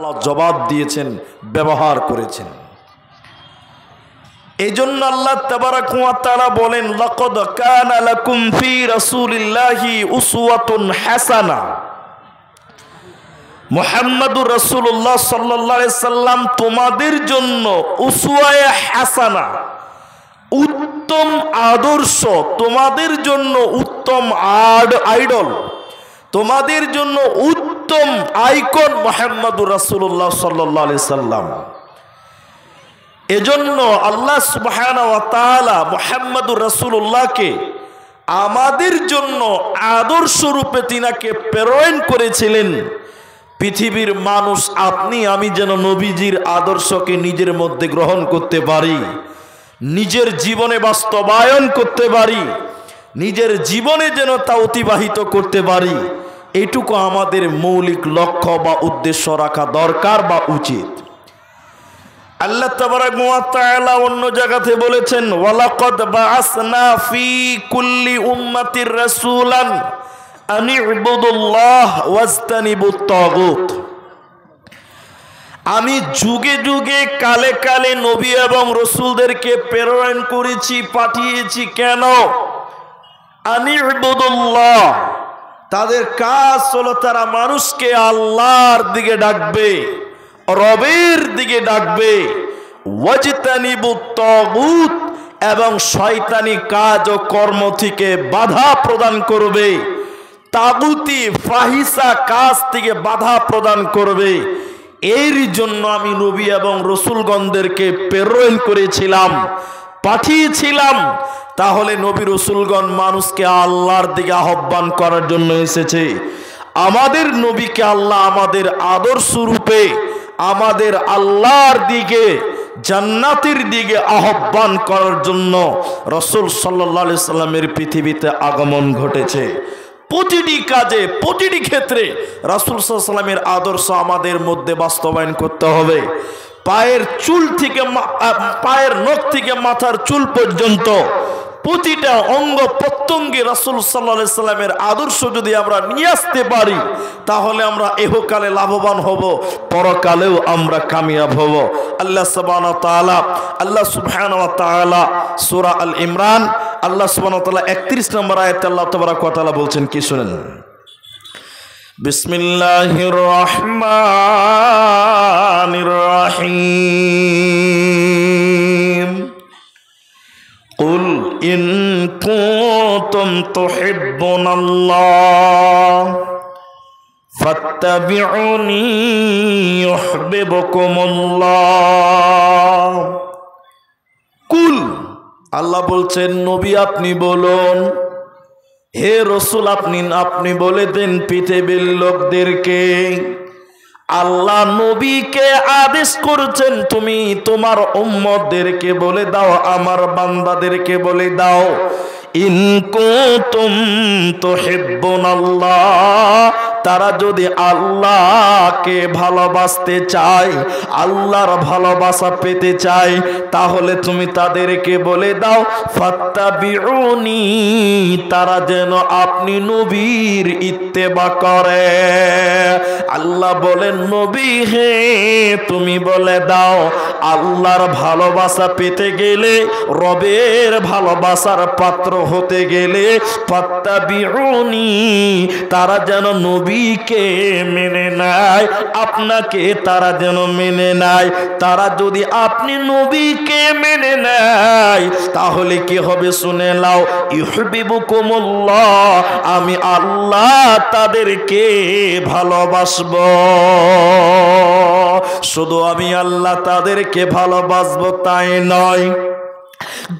আল্লাহ জবাব দিয়েছেন, ব্যবহার করেছেন। এজন্য আল্লাহ তাবারাক ওয়া তাআলা বলেন, লাকাদ কানা লাকুম ফি রাসূলিল্লাহি উসওয়াতুন হাসানা। মুহাম্মাদুর রাসূলুল্লাহ সাল্লাল্লাহু আলাইহি সাল্লাম তোমাদের জন্য উসওয়ায়ে হাসানা, উত্তম আদর্শ, তোমাদের জন্য উত্তম আইডল, তোমাদের জন্য উত্তম আইকন মুহাম্মাদুর রাসূলুল্লাহ সাল্লাল্লাহু আলাইহি সাল্লাম। এজন্য আল্লাহ সুবহানাহু ওয়া তাআলা মুহাম্মাদুর রাসূলুল্লাহকে আমাদের জন্য আদর্শ রূপে তিনাকে প্রেরণ করেছিলেন। পৃথিবীর মানুষ আপনি আমি যেন নবীজির আদর্শকে নিজের মধ্যে গ্রহণ করতে পারি, নিজের জীবনে বাস্তবায়ন করতে পারি, নিজের জীবনে যেন তা অতিবাহিত করতে পারি, এটুকু আমাদের মৌলিক লক্ষ্য বা উদ্দেশ্য রাখা দরকার বা উচিত। আল্লাহ তাবারাক ওয়া তাআলা অন্য জায়গাতে বলেছেন, ওয়ালাকাদ বাআসনা ফি কুল্লি উম্মাতির রাসূলান আন ইবুদুল্লাহ ওয়াজতানিবুত তাগুত। আমি যুগে যুগে কালে কালে নবী এবং রাসূলদেরকে প্রেরণ করেছি, পাঠিয়েছি। কেন? আন ইবুদুল্লাহ, তাদের কাজ হলো তারা মানুষকে আল্লাহর দিকে ডাকবে, রবের দিকে ডাকবে। ওয়াজতানিবুত তাগুত, এবং শয়তানি কাজ ও কর্ম থেকে বাধা প্রদান করবে, তাগুতি ফাহিসা কাজ থেকে বাধা প্রদান করবে। এর জন্য আমি নবী এবং রাসূলগণদেরকে প্রেরণ করেছিলাম, পাঠিয়েছিলাম। তাহলে নবী রাসূলগণ মানুষকে আল্লাহর দিকে আহ্বান করার জন্য এসেছে। আমাদের নবীকে আল্লাহ আমাদের আদর্শ রূপে আমাদের আল্লাহর দিকে, জান্নাতের দিকে আহ্বান করার জন্য রাসূল সাল্লাল্লাহু আলাইহি সাল্লামের পৃথিবীতে আগমন ঘটেছে। প্রতিটি কাজে, প্রতিটি ক্ষেত্রে রাসূল সাল্লাল্লাহু আলাইহি সাল্লামের আদর্শ আমাদের মধ্যে বাস্তবায়ন করতে হবে। পায়ের চুল থেকে, পায়ের নখ থেকে মাথার চুল পর্যন্ত প্রতিটা অঙ্গ প্রত্যঙ্গে রাসূল সাল্লাল্লাহু আলাইহি সাল্লামের আদর্শ যদি আমরা নিয়ে আসতে পারি, তাহলে আমরা ইহকালে লাভবান হব, পরকালেও আমরা কামিয়াব হব। আল্লাহ সুবহানাহু ওয়া তাআলা সূরা আল ইমরান আল্লাহ সুবহানাহু ওয়া তাআলা 31 নম্বর আয়াতে আল্লাহ তাবারাক ওয়া তাআলা বলছেন কি, শুনেন। বিসমিল্লাহির রহমানির রহিম। কুল ইন কুনতুম তুহিব্বুনাল্লাহ ফাত্তাবিউনি ইউহিব্বুকুমুল্লাহ। কুল, আল্লাহ বলছেন নবী আপনি বলুন, হে রাসূল আপনি বলে দেন পৃথিবীর লোকদেরকে, আল্লাহ নবীকে আদেশ করছেন তুমি তোমার উম্মতদেরকে বলে দাও, আমার বান্দাদেরকে বলে দাও, ইন কুনতুম তুহিব্বুনাল্লাহ, তারা যদি আল্লাহকে ভালোবাসতে চায়, আল্লাহর ভালোবাসা পেতে চায়, তাহলে তুমি তাদেরকে বলে দাও ফাত্তাবিউনি, তারা যেন আপনি নবীর ইত্তেবা করে। আল্লাহ বলেন নবী হে তুমি বলে দাও, আল্লাহর ভালোবাসা পেতে গেলে, রবের ভালোবাসার পাত্র হতে গেলে ফাত্তাবিউনি, তারা যেন নবীকে মেনে নেয়, আপনাকে তারা যেন মেনে নেয়। তারা যদি আপনি নবীকে মেনে নেয়, তাহলে কি হবে শুনে নাও, ইউহিব্বুকুমুল্লাহ, আমি আল্লাহ তাদেরকে ভালোবাসবো। শুধু আমি আল্লাহ তাদেরকে ভালোবাসবো তাই নয়,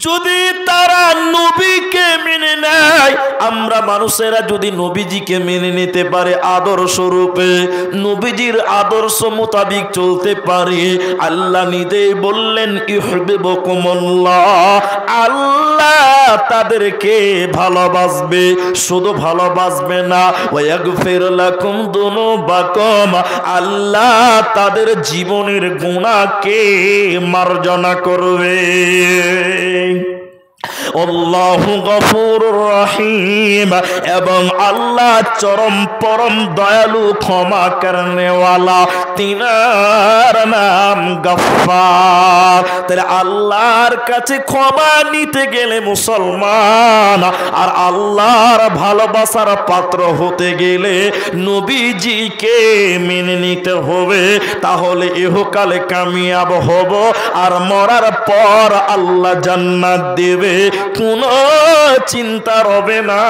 যদি তারা নবীকে মেনে নেয়, আমরা মানুষেরা যদি নবীজিকে মেনে নিতে পারে, আদর্শ রূপে নবীজির আদর্শ মোতাবিক চলতে পারি, আল্লাহ নিজেই বললেন ইউহিব্বুকুমুল্লাহ, আল্লাহ তাদেরকে ভালোবাসবে। শুধু ভালোবাসবে না, ওয়াগফির লাকুম যুনুবাকুম, আল্লাহ তাদের জীবনের গুনাহকে মার্জনা করবে। আল্লাহু গফুরুর রহিম, এবং আল্লাহ চরম পরম দয়ালু ক্ষমা করনেওয়ালা, তিনার নাম গফফার। তাহলে আল্লাহর কাছে ক্ষমা নিতে গেলে মুসলমান আর আল্লাহর ভালোবাসার পাত্র হতে গেলে নবীজিকে মেনে নিতে হবে, তাহলে ইহকালে কামিয়াব হব আর মরার পর আল্লাহ জান্নাত দেবে, কোনো চিন্তা রবে না,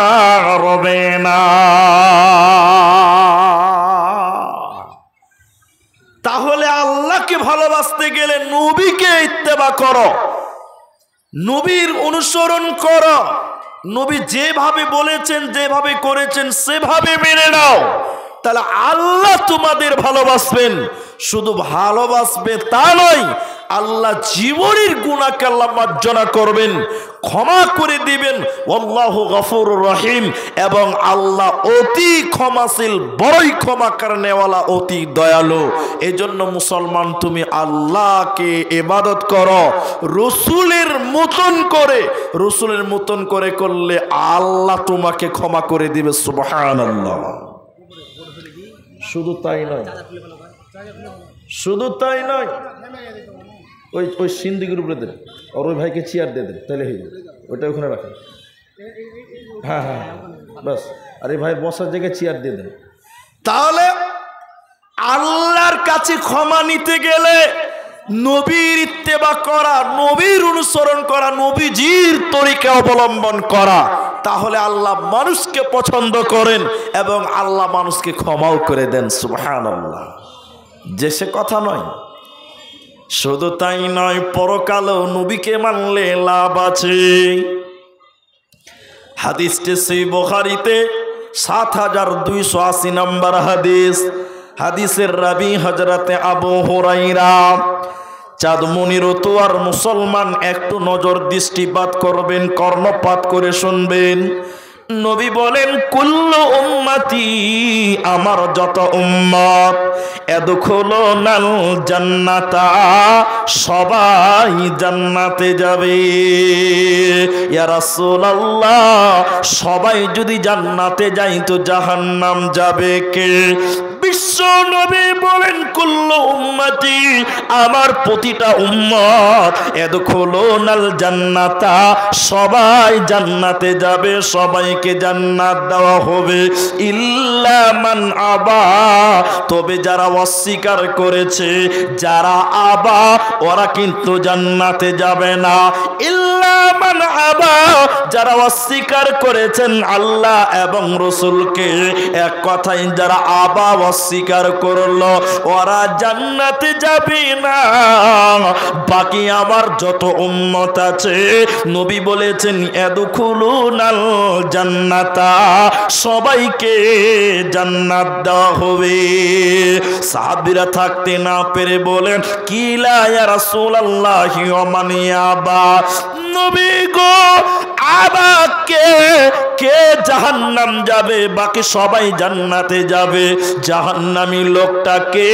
রবে না। তাহলে আল্লাহকে ভালোবাসতে গেলে নবীকে ইত্তেবা করো, নবীর অনুসরণ করো, নবী যেভাবে বলেছেন যেভাবে করেছেন সেভাবে মেনে নাও, তাহলে আল্লাহ তোমাদের ভালোবাসবেন। শুধু ভালোবাসবে তা নয়, আল্লাহ জীবনের গুনাহকে আল্লাহ মার্জনা করবেন, ক্ষমা করে দিবেন। আল্লাহু গফুরুর রহিম, এবং আল্লাহ অতি ক্ষমাশীল, বড়ই ক্ষমা করনেওয়ালা, অতি দয়ালু। এজন্য মুসলমান তুমি আল্লাহকে ইবাদত করো রসুলের মতন করে, রসুলের মতন করে করলে আল্লাহ তোমাকে ক্ষমা করে দিবে। সুবহানাল্লাহ। শুধু তাই নয়, শুধু তাই নয়, ওই সিন্দিকের উপরে দেন, আর ওই ভাইকে চেয়ার দিয়ে দেন, তাহলে হয়ে যাবে। ওইটা ওখানে রাখেন। হ্যাঁ হ্যাঁ, বাস। আর এই ভাই বসার জায়গায় চেয়ার দিয়ে দেন। তাহলে আল্লাহর কাছে ক্ষমা নিতে গেলে নবীর ইত্তেবা করা, নবীর অনুসরণ করা, নবীজির তরিকা অবলম্বন করা, তাহলে আল্লাহ মানুষকে পছন্দ করেন এবং আল্লাহ মানুষকে ক্ষমাও করে দেন। সুবহানাল্লাহ। যে সে কথা নয়। শুধু তাই নয়, পরকালেও নবীকে মানলে লাভ আছে। হাদিসটি সেই বুখারীতে ৭২৮০ নম্বর হাদিস। হাদিসের রাবি হযরতে আবু হুরায়রা। চাঁদমণির তো আর মুসলমান একটু নজর দৃষ্টিপাত করবেন, কর্ণপাত করে শুনবেন। নবী বলেন, কুল্লু উম্মতি, আমার যত উম্মত, ইয়াদখুলুনাল জান্নাতা, সবাই জান্নাতে যাবে। ইয়া রাসূলুল্লাহ, সবাই যদি জান্নাতে যায় তো জাহান্নাম যাবে কে? বিশ্ব নবী বলেন, কুল্লু উম্মতি, আমার প্রতিটা উম্মত, ইয়াদখুলুনাল জান্নাতা, সবাই জান্নাতে যাবে, সবাইকে জান্নাত দেওয়া হবে। ইল্লা মান আবা, তবে যারা অস্বীকার করেছে, যারা আবা, ওরা কিন্তু জান্নাতে যাবে না। ইল্লা মান আবা, যারা অস্বীকার করেছেন আল্লাহ এবং রাসূলকে, এক কথায় যারা আবা অস্বীকার করলো, ওরা জান্নাতে যাবে না। বাকি আমার যত উম্মত আছে, নবী বলেছেন ইয়াদখুলুনাল জান্নাতা, সবাইকে জান্নাত দেওয়া হবে। সাহাবীরা থাকতে না পেরে বলেন, কিলা ইয়া রাসূলুল্লাহি ওয়া মান ইয়াবা, নবী গো, আবাকে কে জাহান্নাম যাবে? বাকি সবাই জান্নাতে যাবে। জাহান্নামী লোকটাকে,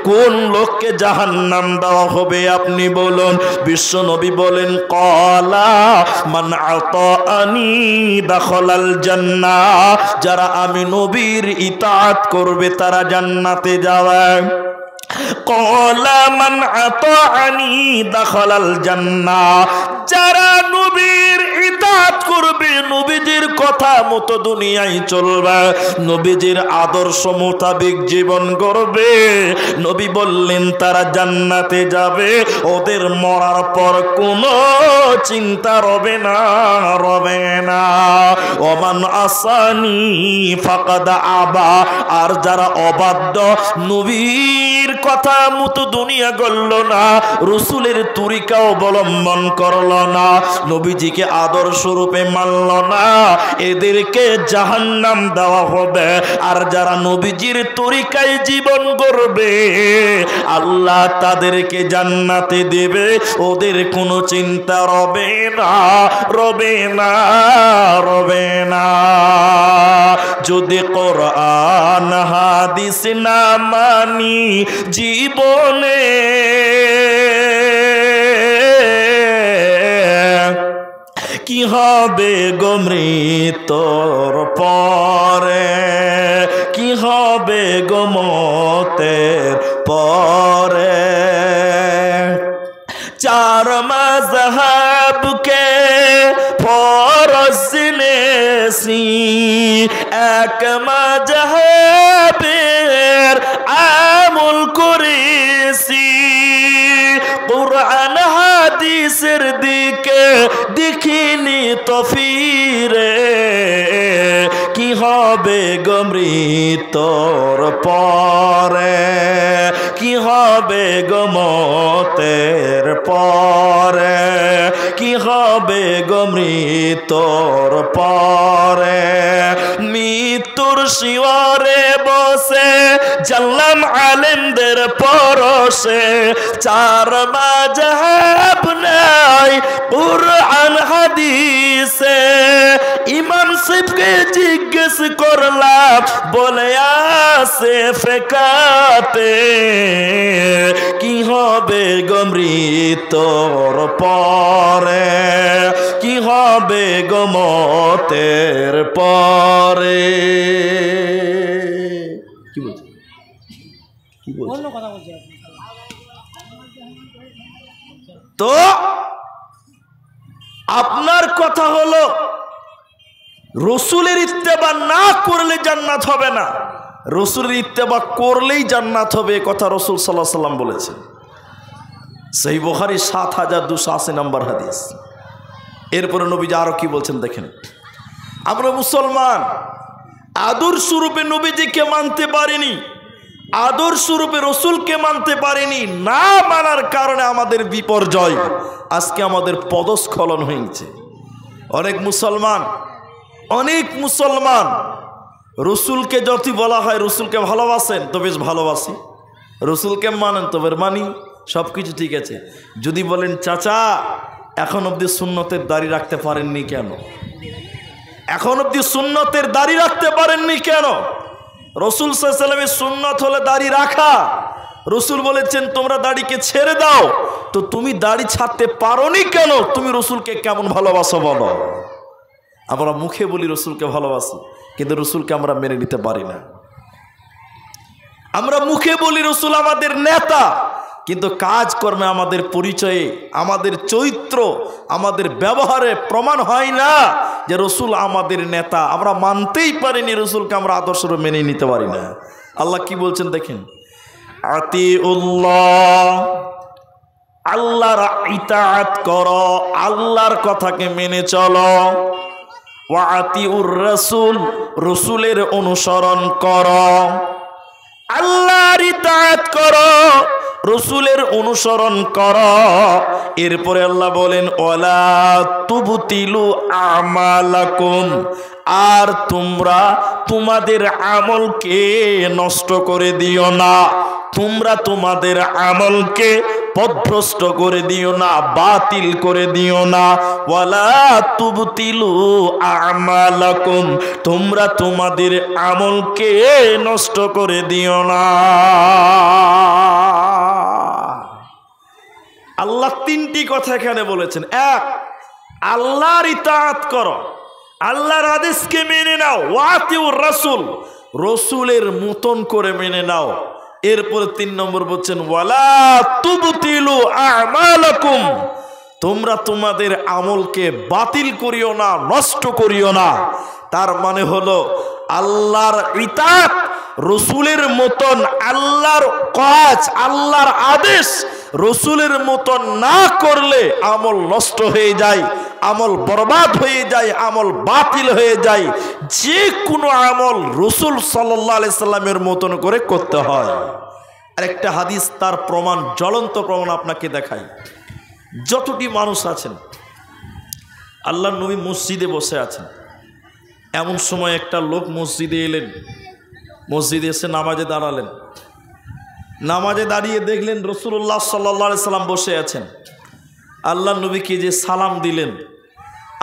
কোন লোককে জাহান্নাম দেওয়া হবে আপনি বলুন? বিশ্ব নবী বলেন, ক্বালা মান আতাআনি দাখালাল জান্নাহ, যারা আমি নবীর ইতাআত করবে তারা জান্নাতে যাবে। ক্বালা মান আতাআনি দাখালাল জান্নাহ, যারা নবীর ইতাআত করবে, নবীজির কথা মতো দুনিয়ায় চলবে, নবীজির আদর্শ মোতাবেক জীবন গড়বে, নবী বললেন তারা জান্নাতে যাবে। ওদের মরার পর কোনো চিন্তা রবে না, রবে না। ওমান আসানি ফাকাদ আবা, আর যারা অবাধ্য, নবীর কথা মতো দুনিয়া গড়ল না, রাসূলের তরিকা অবলম্বন করল না, নবীজিকে আদর্শ রূপে মানল না, এদেরকে জাহান্নাম দেওয়া হবে। আর যারা নবীজির তরিকায় জীবন গড়বে, আল্লাহ তাদেরকে জান্নাতে দেবে, ওদের কোনো চিন্তা রবে না, রবে না, রবে না। যদি কোরআন হাদিস না মানি জীবনে, কি হবে গো মৃত্যুর পরে, কি হবে গো মতের পরে। চার মাযহাবকে ফরজ জেনেছি, এক মাযহাবের আমল করেছি। কুরআন হাদিসের দিকে দেখিনি তো ফিরে, কি হবে গো মৃত্যুর পরে, কি হবে গো মতের পরে, কি হবে গো মৃত্যুর পরে। মৃত্যুর শিওরে বসে জানলাম আলেমদের পরশে, চার মাযহাব নাই কুরআন হাদিসে। ইমাম সাহেবকে জিজ্ঞেস করলাম, বলে আসে ফেকাতে, কি হবে গো মৃত্যুর পরে, কি হবে গো মতের পরে। কি বলছে, কি বলছে? অন্য কথা বলছে। তো আপনার কথা হলো রসুলের ইত্তেবা না করলে জান্নাত হবে না, রসুলের ইত্তেবা করলেই জান্নাত হবে, কথা রসুল সাল্লাল্লাহু আলাইহি ওয়াসাল্লাম বলেছেন। সহিহ বুখারী ৭২৮০ নম্বর হাদিস। এরপরে নবীজি আরো কি বলছেন দেখেন, আমরা মুসলমান আদর্শ রূপে নবীজিকে মানতে পারিনি, আদর্শ রূপে রসুলকে মানতে পারিনি, না মানার কারণে আমাদের বিপর্যয়, আজকে আমাদের পদস্খলন হয়েছে। অনেক মুসলমান রসুলকে যতই বলা হয় রসুলকে ভালোবাসেন তো বেশ ভালোবাসি, রসুলকে মানেন তো বেশ মানি, সব কিছু ঠিক আছে। যদি বলেন চাচা এখন অবধি সুন্নতের দাড়ি রাখতে পারেননি কেন, এখন অবধি সুন্নতের দাড়ি রাখতে পারেননি কেন? রসুল সাল্লাল্লাহু আলাইহি ওয়াসাল্লামের সুন্নত হলে দাড়ি রাখা, রসুল বলেছেন তোমরা দাড়িকে ছেড়ে দাও, তো তুমি দাড়ি ছাড়তে পারোনি কেন? তুমি রসুলকে কেমন ভালোবাসো বলো? আমরা মুখে বলি রসুলকে ভালোবাসি, কিন্তু রসুলকে আমরা মেনে নিতে পারি না। আমরা মুখে বলি রসুল আমাদের নেতা, কিন্তু কাজ কর্মে আমাদের পরিচয়ে, আমাদের চরিত্র, আমাদের ব্যবহারে প্রমাণ হয় না যে রসুল আমাদের নেতা। আমরা মানতেই পারিনি রসুলকে, আমরা আদর্শরূপে মেনে নিতে পারি না। আল্লাহ কি বলছেন দেখেন, আতিউল্লাহ, আল্লাহর ইতাআত করো, আল্লাহর কথাকে মেনে চলো। ওয়া আতিউর রাসূল, রাসূলের অনুসরণ করো। আল্লাহর ইতাআত করো, রাসূলের অনুসরণ করো। এরপরে আল্লাহ বলেন ওয়ালা তুবতিলু আমালাকুম, আর তোমরা তোমাদের আমলকে নষ্ট করে দিও না, তোমরা তোমাদের আমলকে পথভ্রষ্ট করে দিও না, বাতিল করে দিও না। ওয়ালা তুবতিলু আমালাকুম, তোমরা তোমাদের আমলকে নষ্ট করে দিও না। আল্লাহ তিনটি কথা এখানে বলেছেন। এক, আল্লাহর ইতাআত করো, আল্লাহর আদেশকে মেনে নাও। ওয়াতিউর রাসূল, রসুলের মতন করে মেনে নাও। এরপরে ৩ নম্বর বলছেন ওয়ালা তুবতিলু আমালাকুম, তোমরা তোমাদের আমলকে বাতিল করিও না, নষ্ট করিও না। তার মানে হলো আল্লাহর ইতাআত, রসুলের মতন আল্লাহর কাজ, আল্লাহর আদেশ রসুলের মতন না করলে আমল নষ্ট হয়ে যায়, আমল বরবাদ হয়ে যায়, আমল বাতিল হয়ে যায়। যে কোনো আমল রসুল সাল্লাল্লাহু আলাইহি সাল্লামের মতন করে করতে হয়। আর একটা হাদিস তার প্রমাণ, জ্বলন্ত প্রমাণ আপনাকে দেখাই। যতটি মানুষ আছেন, আল্লাহর নবী মসজিদে বসে আছেন, এমন সময় একটা লোক মসজিদে এলেন, মসজিদে এসে নামাজে দাঁড়ালেন। নামাজে দাঁড়িয়ে দেখলেন রাসূলুল্লাহ সাল্লাল্লাহু আলাইহি সাল্লাম বসে আছেন। আল্লাহর নবীকে যে সালাম দিলেন,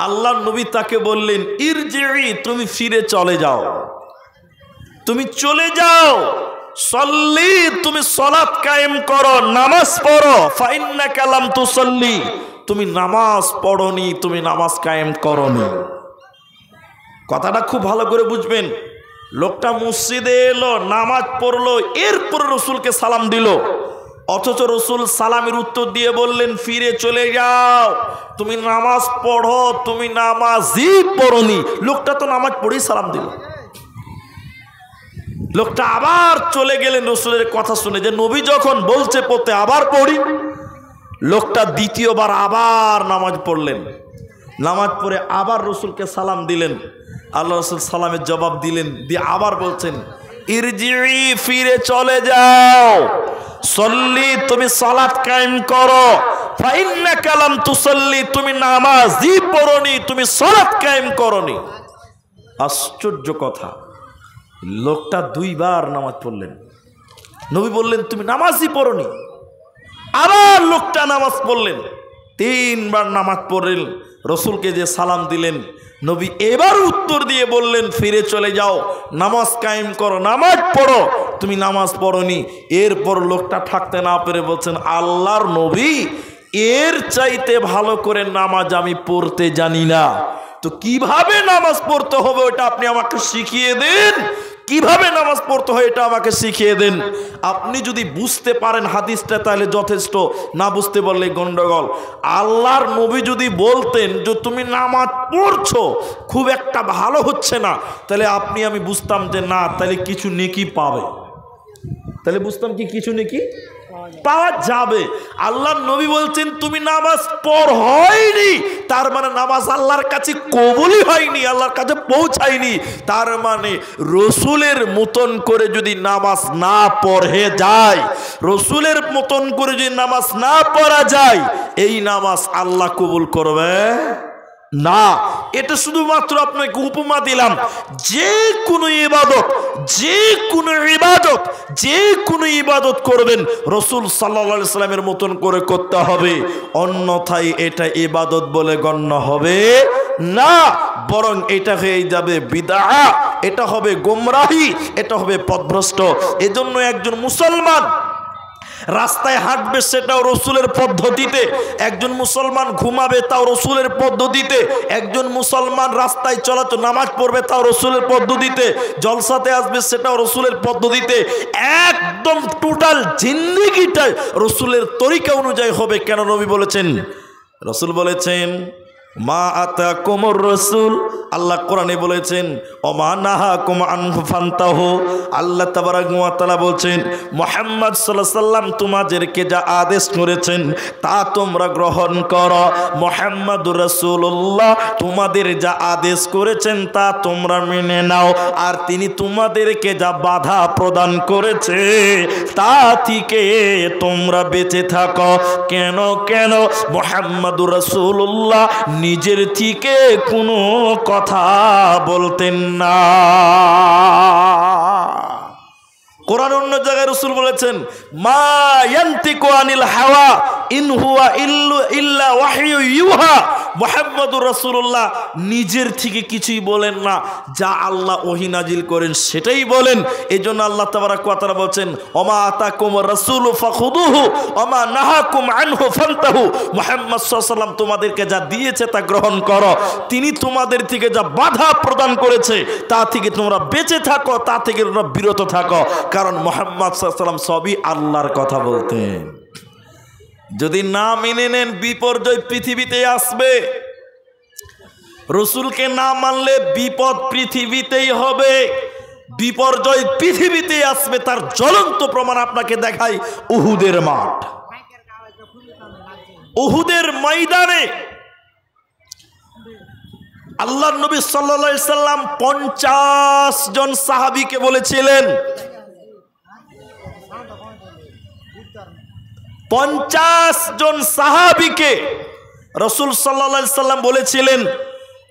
আল্লাহর নবী তাকে বললেন ইরজিই, তুমি ফিরে চলে যাও, তুমি চলে যাও। সল্লি, তুমি সালাত কায়েম করো, নামাজ পড়ো। ফাইন্নাকা লাম তুসাল্লি, তুমি নামাজ পড়নি, তুমি নামাজ কায়েম করনি। কথাটা খুব ভালো করে বুঝবেন। লোকটা মসজিদে এলো, নামাজ পড়লো, এরপরে রসুলকে সালাম দিল, অথচ রসুল সালামের উত্তর দিয়ে বললেন ফিরে চলে যাও, তুমি নামাজ পড়ো, তুমি নামাজই পড়নি। লোকটা তো নামাজ পড়েই সালাম দিল। লোকটা আবার চলে গেলেন রসুলের কথা শুনে, যে নবী যখন বলছে পড়তে আবার পড়ি। লোকটা দ্বিতীয়বার আবার নামাজ পড়লেন, নামাজ পড়ে আবার রসুলকে সালাম দিলেন। আল্লাহ রসুল সালামের জবাব দিলেন, দিয়ে আবার বলছেন ইরজিই, ফিরে চলে যাও, সল্লি, তুমি সালাত কায়েম করো, ফাইন্নাকা লাম তুসাল্লি, তুমি নামাজই পড়নি, তুমি সালাত কায়েম করনি। আশ্চর্য কথা, লোকটা দুইবার নামাজ পড়লেন, নবী বললেন তুমি নামাজই পড়নি। আবার লোকটা নামাজ পড়লেন, তিনবার নামাজ পড়লেন, রসুলকে যে সালাম দিলেন, নবী এবার উত্তর দিয়ে বললেন ফিরে চলে যাও, নামাজ কায়েম করো, নামাজ পড়ো, তুমি নামাজ পড়নি। এরপর লোকটা থাকতে না পেরে বলছেন আল্লাহর নবী, এর চাইতে ভালো করে নামাজ আমি পড়তে জানি না, তো কিভাবে নামাজ পড়তে হবে ওটা আপনি আমাকে শিখিয়ে দেন, কিভাবে নামাজ পড়তে হয় এটা আমাকে শিখিয়ে দেন। আপনি যদি বুঝতে পারেন হাদিসটা তাহলে যথেষ্ট, না বুঝতে পারলে গন্ডগোল। আল্লাহর নবী যদি বলতেন যে তুমি নামাজ পড়ছো খুব একটা ভালো হচ্ছে না, তাহলে আপনি আমি বুঝতাম যে না, তাহলে কিছু নেকি পাবে, তাহলে বুঝতাম কি কিছু নেকি পাওয়া যাবে। আল্লাহর নবী বলছেন তুমি নামাজ পড়নি, তার মানে নামাজ আল্লাহর কাছে কবুলই হয়নি, আল্লাহর কাছে পৌঁছায়নি। তার মানে রসুলের মতন করে যদি নামাজ না পড়ে যায়, রসুলের মতন করে যদি নামাজ না পড়া যায়, এই নামাজ আল্লাহ কবুল করবে না। এটা শুধুমাত্র আপনাকে উপমা দিলাম। যে কোনো ইবাদত, যে কোনো ইবাদত, যে কোনো ইবাদত করবেন রসুল সাল্লাল্লাহু আলাইহি সাল্লামের মতন করে করতে হবে, অন্যথায় এটা ইবাদত বলে গণ্য হবে না, বরং এটা হয়ে যাবে বিদআ, এটা হবে গোমরাহি, এটা হবে পথভ্রষ্ট। এজন্য একজন মুসলমান রাস্তায় হাঁটবে সেটাও রসুলের পদ্ধতিতে, একজন মুসলমান ঘুমাবে তাও রসুলের পদ্ধতিতে, একজন মুসলমান রাস্তায় চলাচল নামাজ পড়বে তাও রসুলের পদ্ধতিতে, জলসাতে আসবে সেটাও রসুলের পদ্ধতিতে, একদম টোটাল জিন্দেগিটাই রসুলের তরিকা অনুযায়ী হবে। কেন নবী বলেছেন, রসুল বলেছেন মা আতাকুমুর রাসূল, আল্লাহ কোরআনে বলেছেন ওমা নাহাকুম আনহু ফান্তাহু। আল্লাহ তাবারাক ওয়া তাআলা বলছেন মুহাম্মদ সাল্লাল্লাহু আলাইহি সাল্লাম তোমাদেরকে যা আদেশ করেছেন তা তোমরা গ্রহণ করো। মুহাম্মদুর রাসূলুল্লাহ তোমাদের যা আদেশ করেছেন তা তোমরা মেনে নাও, আর তিনি তোমাদেরকে যা বাধা প্রদান করেছে তা থেকে তোমরা বেঁচে থাকো। কেন কেন মুহাম্মদুর রাসূলুল্লাহ নিজের থেকে কোনো কথা বলতেন না। কোরআন অন্য জায়গায় রাসূল বলেছেন মা ইয়ান্তিকু আনিল হাওয়া ইন হুয়া ইল্লা ওয়াহয়ু ইউহা। মুহাম্মদুর রাসূলুল্লাহ নিজের থেকে কিছুই বলেন না, যা আল্লাহ ওহী নাজিল করেন সেটাই বলেন। এজন্য আল্লাহ তাবারাক ওয়া তাআলা বলেন ওমা আতাকুমুর রাসূলু ফাখুযুহু ওমা নাহাকুম আনহু ফান্তাহু। মুহাম্মদ সাল্লাল্লাহু আলাইহি ওয়াসাল্লাম তোমাদেরকে যা দিয়েছে তা গ্রহণ করো, তিনি তোমাদের থেকে যা বাধা প্রদান করেছে তা থেকে তোমরা বেঁচে থাকো, তা থেকে তোমরা বিরত থাকো। কারণ মুহাম্মদ সাল্লাল্লাহু আলাইহি ওয়াসাল্লাম সবই আল্লাহর কথা বলতেন। যদি না মেনে নেন বিপর্যয় পৃথিবীতে আসবে। রসুলকে না মানলে বিপদ পৃথিবীতেই হবে, বিপর্যয় পৃথিবীতে আসবে। তার জ্বলন্ত প্রমাণ আপনাকে দেখাই উহুদের মাঠ। উহুদের ময়দানে আল্লাহর নবী সাল্লাল্লাহু আলাইহি সাল্লাম 50 জন সাহাবীকে বলেছিলেন, 50 জন সাহাবীকে রাসূল সাল্লাল্লাহু আলাইহি সাল্লাম বলেছিলেন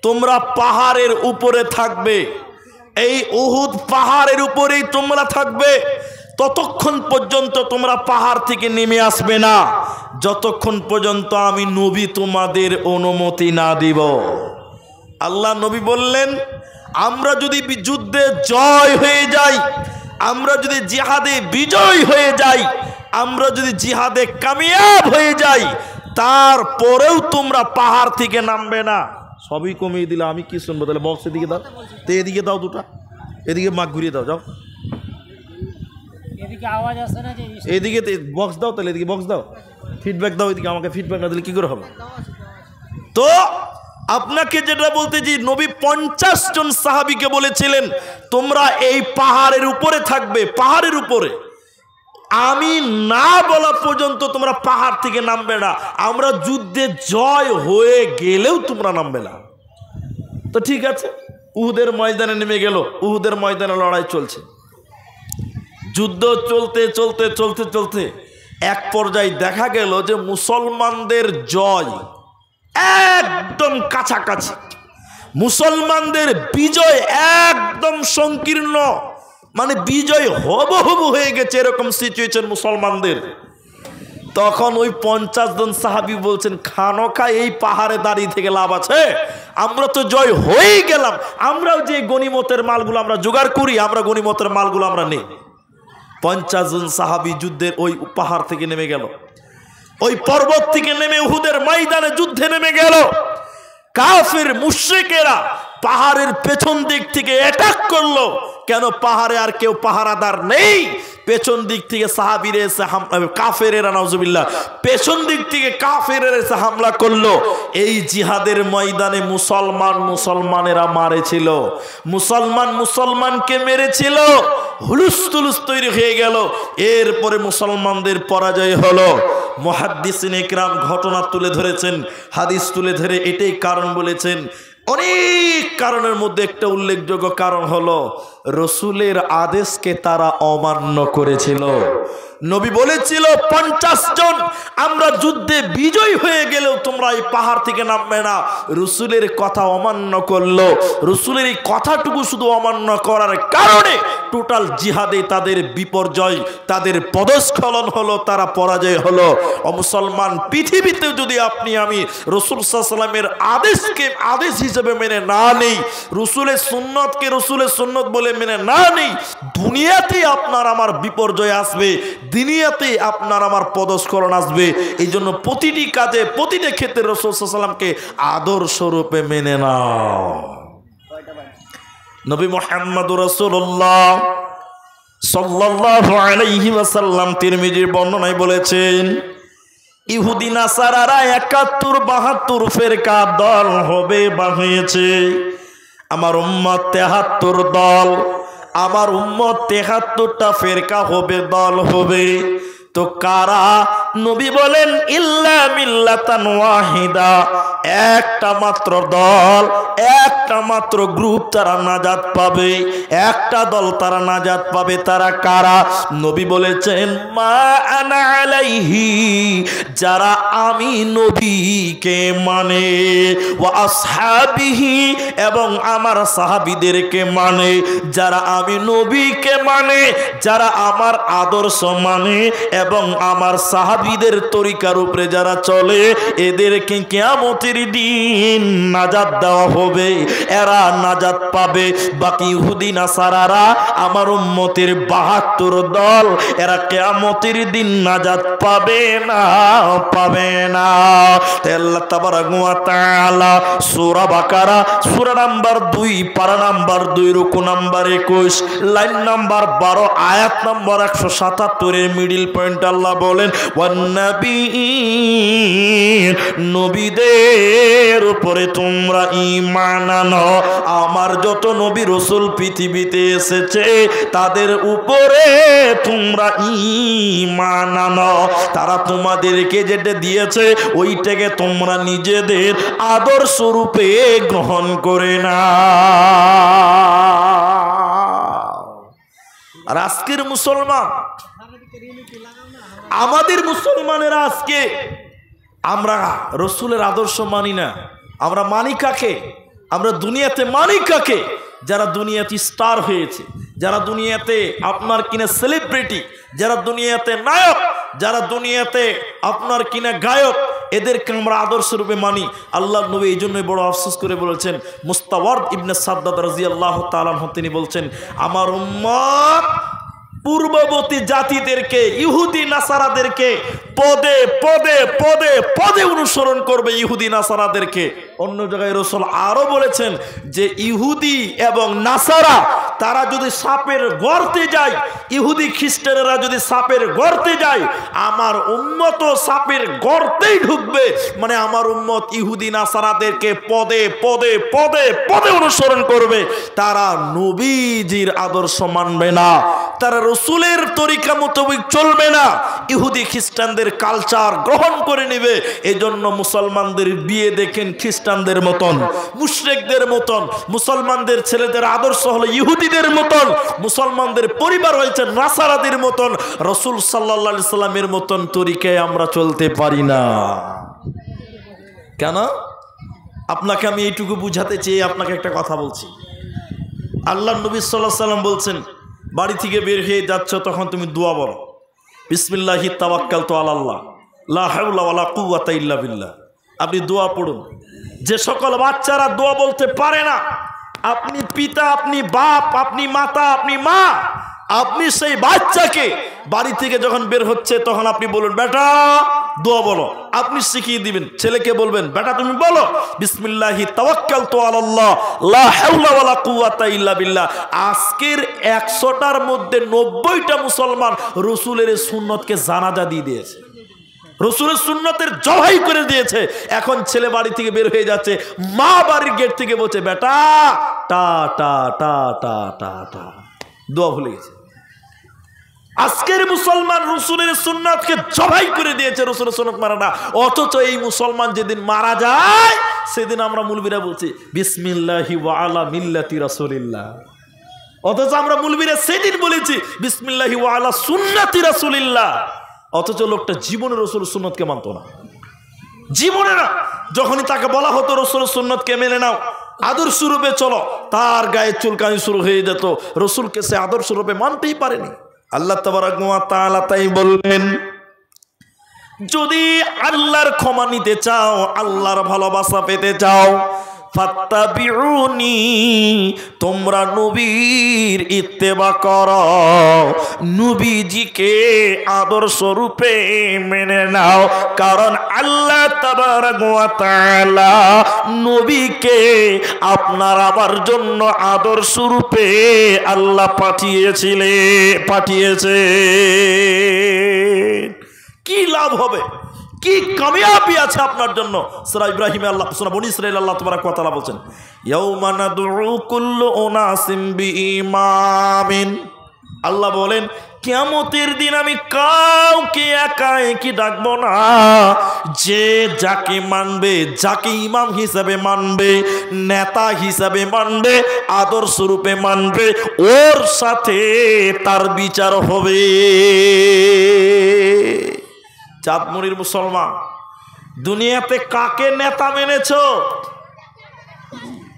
তোমরা পাহাড়ের উপরে থাকবে, এই উহুদ পাহাড়ের উপরেই তোমরা থাকবে, ততক্ষণ পর্যন্ত তোমরা পাহাড় থেকে নেমে আসবে না যতক্ষণ পর্যন্ত আমি নবী তোমাদের অনুমতি না দিব। আল্লাহ নবী বললেন আমরা যদি যুদ্ধে জয় হয়ে যাই, আমরা যদি জিহাদে বিজয় হয়ে যাই, আমরা যদি জিহাদে কামিয়াব হয়ে যাই, তারপরেও তোমরা পাহাড় থেকে নামবে না। সবই কমিয়ে দিলে আমি কি শুনবো? তাহলে বক্স এদিকে দাও, তো এদিকে দাও দুটা, এদিকে মাগ ঘুরিয়ে দাও, যাও এদিকে আওয়াজ আসে না যে এদিকে বক্স দাও, তাহলে এদিকে বক্স দাও, ফিডব্যাক দাও এদিকে, আমাকে ফিডব্যাক না দিলে কি করে হবে? তো আপনাকে যেটা বলতে যে নবী 50 জন সাহাবীকে বলেছিলেন তোমরা এই পাহাড়ের উপরে থাকবে, পাহাড়ের উপরে, আমি না বলা পর্যন্ত তোমরা পাহাড় থেকে নামবে না, আমরা যুদ্ধে জয় হয়ে গেলেও তোমরা নামবে না। তো ঠিক আছে, উহুদের ময়দানে নেমে গেল। উহুদের ময়দানে লড়াই চলছে, যুদ্ধ চলতে চলতে চলতে চলতে এক পর্যায়ে দেখা গেল যে মুসলমানদের জয় একদম কাছাকাছি, মুসলমানদের বিজয় একদম সংকীর্ণ, মানে বিজয় হবহু হয়ে গেছে, এরকম সিচুয়েশন মুসলমানদের। তখন ওই 50 জন সাহাবী বলছেন, খানকা এই পাহাড়ে দাঁড়িয়ে থেকে লাভ আছে? আমরা তো জয় হয়েই গেলাম, আমরাও যে গনিমতের মালগুলো আমরা জোগাড় করি, আমরা গনিমতের মালগুলো আমরা নেই। 50 জন সাহাবী যুদ্ধের ওই পাহাড় থেকে নেমে গেল, ওই পর্বত থেকে নেমে উহুদের ময়দানে যুদ্ধে নেমে গেল। কাফির মুশরিকেরা পাহাড়ের পেছন দিক থেকে অ্যাটাক করলো। কেন? পাহাড়ে আর কেউ পাহারাদার নেই, পেছন দিক থেকে সাহাবীরা এসে কাফেরেরা, নাউজুবিল্লাহ, পেছন দিক থেকে কাফেরেরা এসে হামলা করলো। এই জিহাদের ময়দানে মুসলমানেরা মারেছিল, মুসলমানকে মেরেছিল, হুলুস তৈরি হয়ে গেল। এরপরে মুসলমানদের পরাজয় হলো। মুহাদ্দিসিন ইকরাম ঘটনা তুলে ধরেছেন, হাদিস তুলে ধরে এটাই কারণ বলেছেন। অনেক কারণের মধ্যে একটা উল্লেখযোগ্য কারণ হলো রসুলের আদেশকে তারা অমান্য করেছিল। নবী বলেছিল 50 জন আমরা যুদ্ধে বিজয় হয়ে গেলেও তোমরা এই পাহাড় থেকে নামবে না। রসুলের কথা অমান্য করলো। রসুলের এই কথাটুকু শুধু অমান্য করার কারণে টোটাল জিহাদে তাদের বিপর্যয়, তাদের পদস্খলন হলো, তারা পরাজয় হলো। ও মুসলমান, পৃথিবীতে যদি আপনি আমি রসুল সাল্লাল্লাহু আলাইহি ওয়াসাল্লামের আদেশকে আদেশ হিসেবে মেনে না নেই, রসুলের সুন্নতকে রসুলের সুন্নত বলে মেনে না নেই, দুনিয়াতে আপনার আমার বিপর্যয় আসবে, দুনিয়াতে আপনার আমার পদস্খলন আসবে। এই জন্য প্রতিটি কাজে, প্রতিটি ক্ষেত্রে রাসূল সাল্লাল্লাহু আলাইহি ওয়াসাল্লামকে আদর্শ রূপে মেনে নাও। নবী মুহাম্মদুর রাসূলুল্লাহ সাল্লাল্লাহু আলাইহি ওয়াসাল্লাম তিরমিজির বর্ণনায় বলেছেন, ইহুদি নাসারারা 71-72 ফেরকা দল হবে বা হয়েছে, আমার উম্মত 73 দল, আমার উম্মত 73টা ফেরকা হবে, দল হবে। তো কারা? নবী বলেন ইল্লা মিল্লাতান ওয়াহিদা, একটা মাত্র দল, একটা মাত্র গ্রুপ তারা নাজাত পাবে, একটা দল তারা নাজাত পাবে। তারা কারা? নবী বলেছেন মা আনা আলাইহি, যারা আমি নবীকে মানে, ওয়া আসহাবিহি, এবং আমার সাহাবীদেরকে মানে। যারা আমি নবীকে মানে, যারা আমার আদর্শ মানে এবং আমার সাহাবীদের তরিকার উপরে যারা চলে, এদেরকে কিয়ামতের দিন নাজাত দেওয়া হবে, এরা নাজাত পাবে। বাকি ইহুদি নাসারারা আমার উম্মতের 72 দল, এরা কিয়ামতের দিন নাজাত পাবে না, পাবে না। আল্লাহ তাবারাক ওয়া তাআলা সূরা বাকারা সূরা নাম্বার 2 পারা নাম্বার 2 রুকু নাম্বার 21 লাইন নাম্বার 12 আয়াত নাম্বার 177 এর মিডল পয়েন্ট আল্লাহ বলেন ওয়ান নবীয়্যিন, নবীদের উপরে তোমরা ঈমান আনো। আমার যত নবী রাসূল পৃথিবীতে এসেছে তাদের উপরে তোমরা ঈমান আনো। তারা তোমাদেরকে যেটা দিয়েছে ওইটাকে তোমরা নিজেদের আদর্শ রূপে গ্রহণ করে না। আর আজকের মুসলমান, আমাদের মুসলমানেরা আজকে আমরা রসুলের আদর্শ মানি না। আমরা মানি কাকে? আমরা দুনিয়াতে মানি কাকে? যারা দুনিয়াতে স্টার হয়েছে, যারা দুনিয়াতে আপনার কিনা সেলিব্রিটি, যারা দুনিয়াতে নায়ক, যারা দুনিয়াতে আপনার কিনা গায়ক, এদেরকে আমরা আদর্শ রূপে মানি। আল্লাহ নবী এই জন্যই বড় আফসোস করে বলেছেন, মুস্তাওয়ারদ ইবনে সাদ্দাদ রাদিয়াল্লাহু তাআলা আনহু তিনি বলছেন, আমার উম্মত পূর্ববর্তী জাতিদেরকে, ইহুদি নাসারাদেরকে পদে পদে পদে পদে অনুসরণ করবে ইহুদি নাসারাদেরকে। অন্য জায়গায় রাসূল আরো বলেছেন যে ইহুদি এবং নাসারা তারা যদি সাপের গর্তে যায়, ইহুদি খ্রিস্টানেরা যদি সাপের গর্তে যায়, আমার উম্মত সাপের গর্তেই ঢুকবে। মানে আমার উম্মত ইহুদি নাসারাদেরকে পদে পদে পদে পদে অনুসরণ করবে। তারা নবীজির আদর্শ মানবে না, তারা রসুলের তরিকা মোতাবেক চলবে না, ইহুদি খ্রিস্টানদের কালচার গ্রহণ করে নেবে। এজন্য মুসলমানদের বিয়ে দেখেন খ্রিস্টানদের মতন, মুশরিকদের মতন। মুসলমানদের ছেলেদের আদর্শ হলো ইহুদিদের মতন, মুসলমানদের পরিবার হয়েছে নাসারাদের মতন। রাসূল সাল্লাল্লাহু আলাইহি সাল্লামের মতন তরিকায় আমরা চলতে পারি না। কেন? আপনাকে আমি এইটুকু বুঝাতে চেয়ে আপনাকে একটা কথা বলছি। আল্লাহ নবী সাল্লাল্লাহু আলাইহি সাল্লাম বলছেন, বাড়ি থেকে বের হয়ে যাচ্ছ তখন তুমি দোয়া বলো, বিসমিল্লাহি তাওয়াক্কালতু আলাল্লাহ লা হাওলা ওয়ালা কুওয়াতা ইল্লা বিল্লাহ। আপনি দোয়া পড়ুন। যে সকল বাচ্চারা দোয়া বলতে পারে না, আপনি পিতা, আপনি বাপ, আপনি মাতা, আপনি মা, আপনি সেই বাচ্চাকে বাড়ি থেকে যখন বের হচ্ছে তখন আপনি বলুন, বেটা দোয়া বলো। আপনি শিখিয়ে দিবেন, ছেলেকে বলবেন, বেটা তুমি বলো বিসমিল্লাহি তাওয়াক্কালতু আলাল্লাহ লা হাওলা ওয়ালা কুওয়াতা ইল্লা বিল্লাহ। আজকের 100টার মধ্যে 90টা মুসলমান রসুলের সুন্নতকে জানাজা দিয়ে দিয়েছে, রসুলের সুন্নতের জবাই করে দিয়েছে। এখন ছেলে বাড়ি থেকে বের হয়ে যাচ্ছে, মা বাড়ির গেট থেকে বলছে, বেটা টা টা টা টা টা টা, দোয়া ভুলে গেছে। আজকের মুসলমান রসুলের সুন্নতকে জবাই করে দিয়েছে, রসুলের সুন্নত মারা না। অথচ এই মুসলমান যেদিন মারা যায় সেদিন আমরা মুলবিরা বলছি বিসমিল্লাহি ওয়া আলা মিল্লাতি রাসূলিল্লাহ। অথচ আমরা মুলবিরা সেদিন বলেছি বিসমিল্লাহি ওয়া আলা সুন্নাতি রাসূলিল্লাহ। অথচ লোকটা জীবনে রসুলের সুন্নতকে মানত না, জীবনে না। যখনই তাকে বলা হতো রসুলের সুন্নতকে মেনে নাও, আদর্শ রূপে চলো, তার গায়ে চুলকানি শুরু হয়ে যেত। রসুলকে সে আদর্শ রূপে মানতেই পারেনি। আল্লাহ তাবারাক ওয়া তাআলা তাই বললেন, যদি আল্লাহর ক্ষমা নিতে চাও, আল্লাহর ভালোবাসা পেতে চাও, ফাত্তাবিউনি, তোমরা নবীর ইত্তেবা করো, নবীজিকে আদর্শ রূপে মেনে নাও। কারণ আল্লাহ তাবারাক ওয়া তাআলা নবীকে আপনার আমার জন্য আদর্শ রূপে আল্লাহ পাঠিয়েছে। কি লাভ হবে, কি কামিয়াবি আছে আপনার জন্য? সূরা ইব্রাহিমে আল্লাহ, সূরা বনী ইসরাঈল আল্লাহ তাবারাক ওয়া তাআলা বলেন, ইয়াউমা নাদউ কুল্লু উনাসিম বিইমামিন। আল্লাহ বলেন, কিয়ামতের দিন আমি কাউকে একা একই ডাকবো না। যে যাকে মানবে, যাকে ইমাম হিসাবে মানবে, নেতা হিসাবে মানবে, আদর্শ রূপে মানবে, ওর সাথে তার বিচার হবে। চাঁদমুড়ির মুসলমান, দুনিয়াতে কাকে নেতা মেনেছো?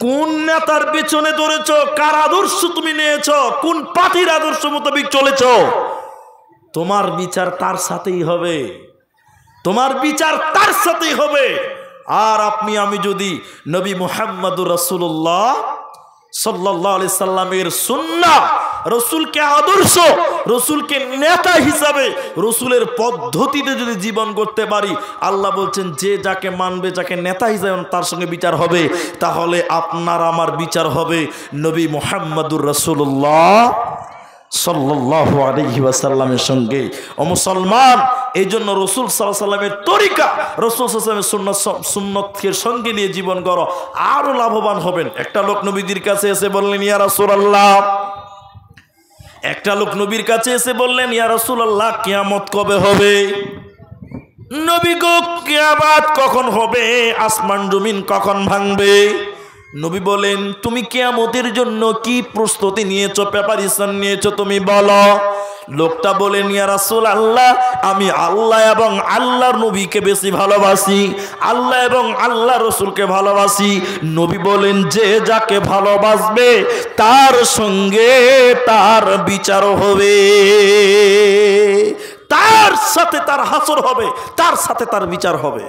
কোন নেতার পিছনে ধরেছো? কার আদর্শ তুমি নিয়েছো? কোন পার্টির আদর্শ মোতাবেক চলেছো? তোমার বিচার তার সাথেই হবে, তোমার বিচার তার সাথেই হবে। আর আপনি আমি যদি নবী মুহাম্মদুর রাসূলুল্লাহ সাল্লাল্লাহু আলাইহি সাল্লামের সুন্নাহ, রসুলকে আদর্শ, রসুলকে নেতা হিসাবে, রসুলের পদ্ধতিতে যদি জীবন করতে পারি, আল্লাহ বলছেন যে যাকে মানবে, যাকে নেতা হিসাবে তার সঙ্গে বিচার হবে। তাহলে আপনার আমার বিচার হবে নবী মুহাম্মদুর রাসূলুল্লাহ সাল্লাল্লাহু আলাইহি ওয়াসাল্লামের সঙ্গে। ও মুসলমান, এই জন্য রসুল সাল্লাল্লাহু আলাইহি ওয়াসাল্লামের তরিকা, রসুল সাল্লাল্লাহু আলাইহি ওয়াসাল্লামের সুন্নতকে সঙ্গে নিয়ে জীবন করো, আরো লাভবান হবেন। একটা লোক নবীজির কাছে এসে বললেন, ইয়া রাসূলুল্লাহ, একটা লোক নবীর কাছে এসে বললেন, ইয়া রাসূলুল্লাহ, কিয়ামত কবে হবে? নবী গো, কিয়ামত কখন হবে? আসমান জমিন কখন ভাঙবে? নবী বলেন, তুমি কিয়ামতের জন্য কি প্রস্তুতি নিয়েছো, প্রিপারেশন নিয়েছো, তুমি বলো। লোকটা বলেন, ইয়া রাসূলুল্লাহ, আমি আল্লাহ এবং আল্লাহর নবীকে বেশি ভালোবাসি, আল্লাহ এবং আল্লাহ রসুলকে ভালোবাসি। নবী বলেন, যে যাকে ভালোবাসবে তার সঙ্গে তার বিচার হবে, তার সাথে তার হাসর হবে, তার সাথে তার বিচার হবে।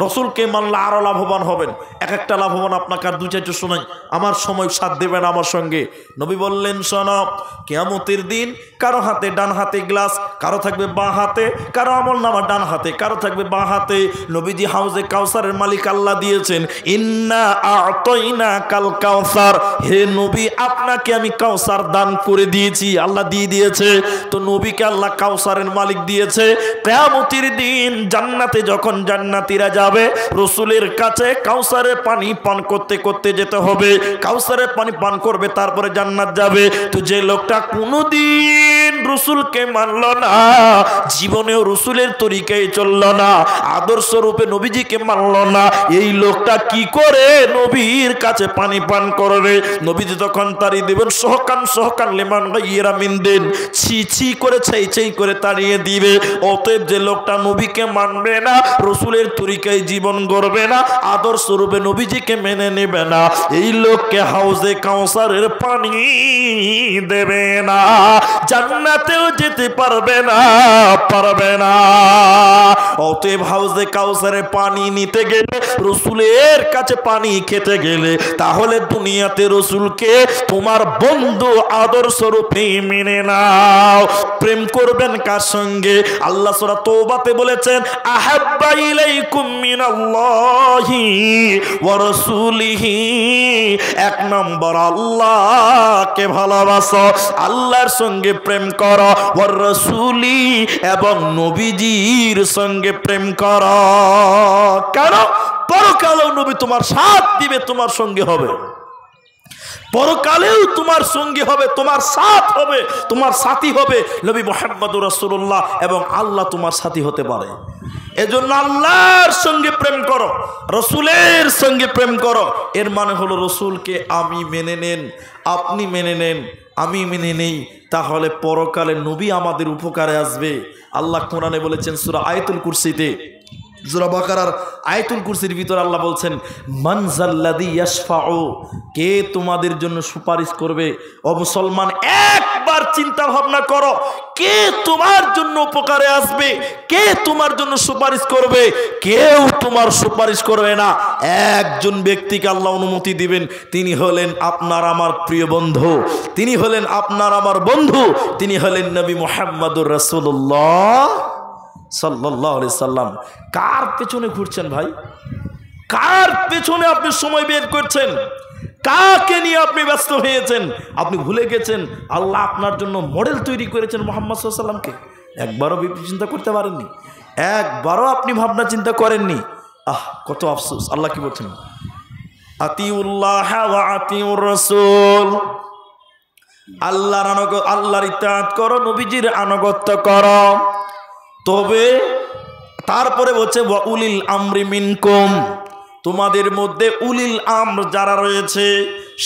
রসুলকে মানলে আরো লাভবান হবেন। এক একটা লাভবান আপনাকে আর 2-4টা শোনাই, আমার সময় সাথ দেবে না আমার সঙ্গে। নবী বললেন, শোনো, কিয়ামতের দিন কারো হাতে ডান হাতে গ্লাস, কারো থাকবে বাঁ হাতে, কারো আমলনামা ডান হাতে, কারো থাকবে বাঁ হাতে। নবীজি হাউজে কাউসারের মালিক আল্লাহ দিয়েছেন, ইন্না আ'তাইনা কাল কাউসার, হে নবী আপনাকে আমি কাউসার দান করে দিয়েছি, আল্লাহ দিয়ে দিয়েছে। তো নবীকে আল্লাহ কাউসারের মালিক দিয়েছে। কিয়ামতের দিন জান্নাতে যখন জান্নাতীরা যাবে, রসুলের কাছে কাউসারের পানি পান করতে করতে যেতে হবে। কাউসারের পানি পান করবে, তারপরে জান্নাত যাবে। তো যে লোকটা কোনোদিন রসুলকে মানল না, জীবনেও রসুলের তরিকায় চলল না, আদর্শ রূপে নবীজিকে মানল না, এই লোকটা কি করে নবীর কাছে পানি পান করবে? নবীজি তখন তাড়ি দেবেন, সহকান সহকান লিমান গায়রা মিন দিন, ছি ছি করে ছাই ছাই করে তাড়িয়ে দিবে। অতএব যে লোকটা নবীকে মানবে না, রসুলের তরিকায় জীবন গড়বে না, আদর্শ রূপে নবীজিকে মেনে নেবে না, এই লোককে হাউজে কাউসারের পানি দেবে না, জান্নাতেও যেতে পারবে না, পারবে না। অতএব হাউজে কাউসারের পানি নিতে গেলে, রসুলের কাছে পানি খেতে গেলে, তাহলে দুনিয়াতে রসুলকে তোমার বন্ধু আদর্শ রূপে মেনে নাও। প্রেম করবেন কার সঙ্গে? আল্লাহ সূরা তওবাতে বলেছেন, আহাব্বা ইলাইকুম মিনাল্লাহি ওয়া রাসূলিহি, এক নম্বর আল্লাহকে ভালোবাসো, আল্লাহর সঙ্গে প্রেম করো, ওয়া রাসূলি এবং নবীজির সঙ্গে প্রেম করো। কেন? পরকালেও নবী তোমার সাথ দিবে, তোমার সঙ্গে হবে, পরকালেও তোমার সঙ্গী হবে, তোমার সাথ হবে, তোমার সাথী হবে নবী মুহাম্মদুর রাসূলুল্লাহ, এবং আল্লাহ তোমার সাথী হতে পারে। এজন্য আল্লাহর সঙ্গে প্রেম করো, রসুলের সঙ্গে প্রেম করো। এর মানে হলো রসুলকে আমি মেনে নেন, আপনি মেনে নেন, আমি মেনে নেই, তাহলে পরকালে নবী আমাদের উপকারে আসবে। আল্লাহ কোরআনে বলেছেন সূরা আয়াতুল কুরসিতে, সূরা বাকারার আয়াতুল কুরসির ভিতর আল্লাহ বলছেন, মান যাল্লাযী ইয়াশফাউ, কে তোমাদের জন্য সুপারিশ করবে? ও মুসলমান, একবার চিন্তা ভাবনা করো, কে তোমার জন্য উপকারে আসবে, কে তোমার জন্য সুপারিশ করবে? কেউ তোমার সুপারিশ করবে না। একজন ব্যক্তিকে আল্লাহ অনুমতি দিবেন, তিনি হলেন আপনার আমার প্রিয় বন্ধু, তিনি হলেন আপনার আমার বন্ধু, তিনি হলেন নবী মুহাম্মদুর রাসূলুল্লাহ সাল্লাল্লাহু আলাইহি সাল্লাম। কার পেছনে ঘুরছেন ভাই? কার পেছনে আপনি সময় বের করছেন? কাকে নিয়ে আপনি ব্যস্ত হয়েছেন? আপনি ভুলে গেছেন আল্লাহ আপনার জন্য মডেল তৈরি করেছেন মুহাম্মদ সাল্লাল্লাহু আলাইহি সাল্লামকে। একবারও চিন্তা করতে পারেননি, একবারও আপনি ভাবনা চিন্তা করেননি। কত আফসোস। আল্লাহ কি বলছেন? আতিউল্লাহ ওয়া আতিউর রাসূল, আল্লাহর ইতাআত করো, নবীজির আনুগত্য করো। তবে তারপরে বলছে ওয়া উলিল আমরি মিনকুম, তোমাদের মধ্যে উলিল আমর যারা রয়েছে,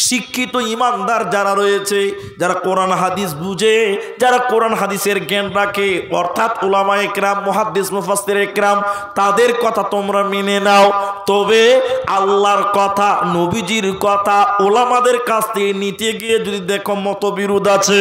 শিক্ষিত ইমানদার যারা রয়েছে, যারা কোরআন হাদিস বুঝে, যারা কোরআন হাদিসের জ্ঞান রাখে, অর্থাৎ উলামায়ে ইকরাম, মুহাদ্দিস মুফাসসির ইকরাম, তাদের কথা তোমরা মেনে নাও। তবে আল্লাহর কথা, নবীজির কথা উলামাদের কাছ থেকে নিতে গিয়ে যদি দেখো মতবিরোধ আছে,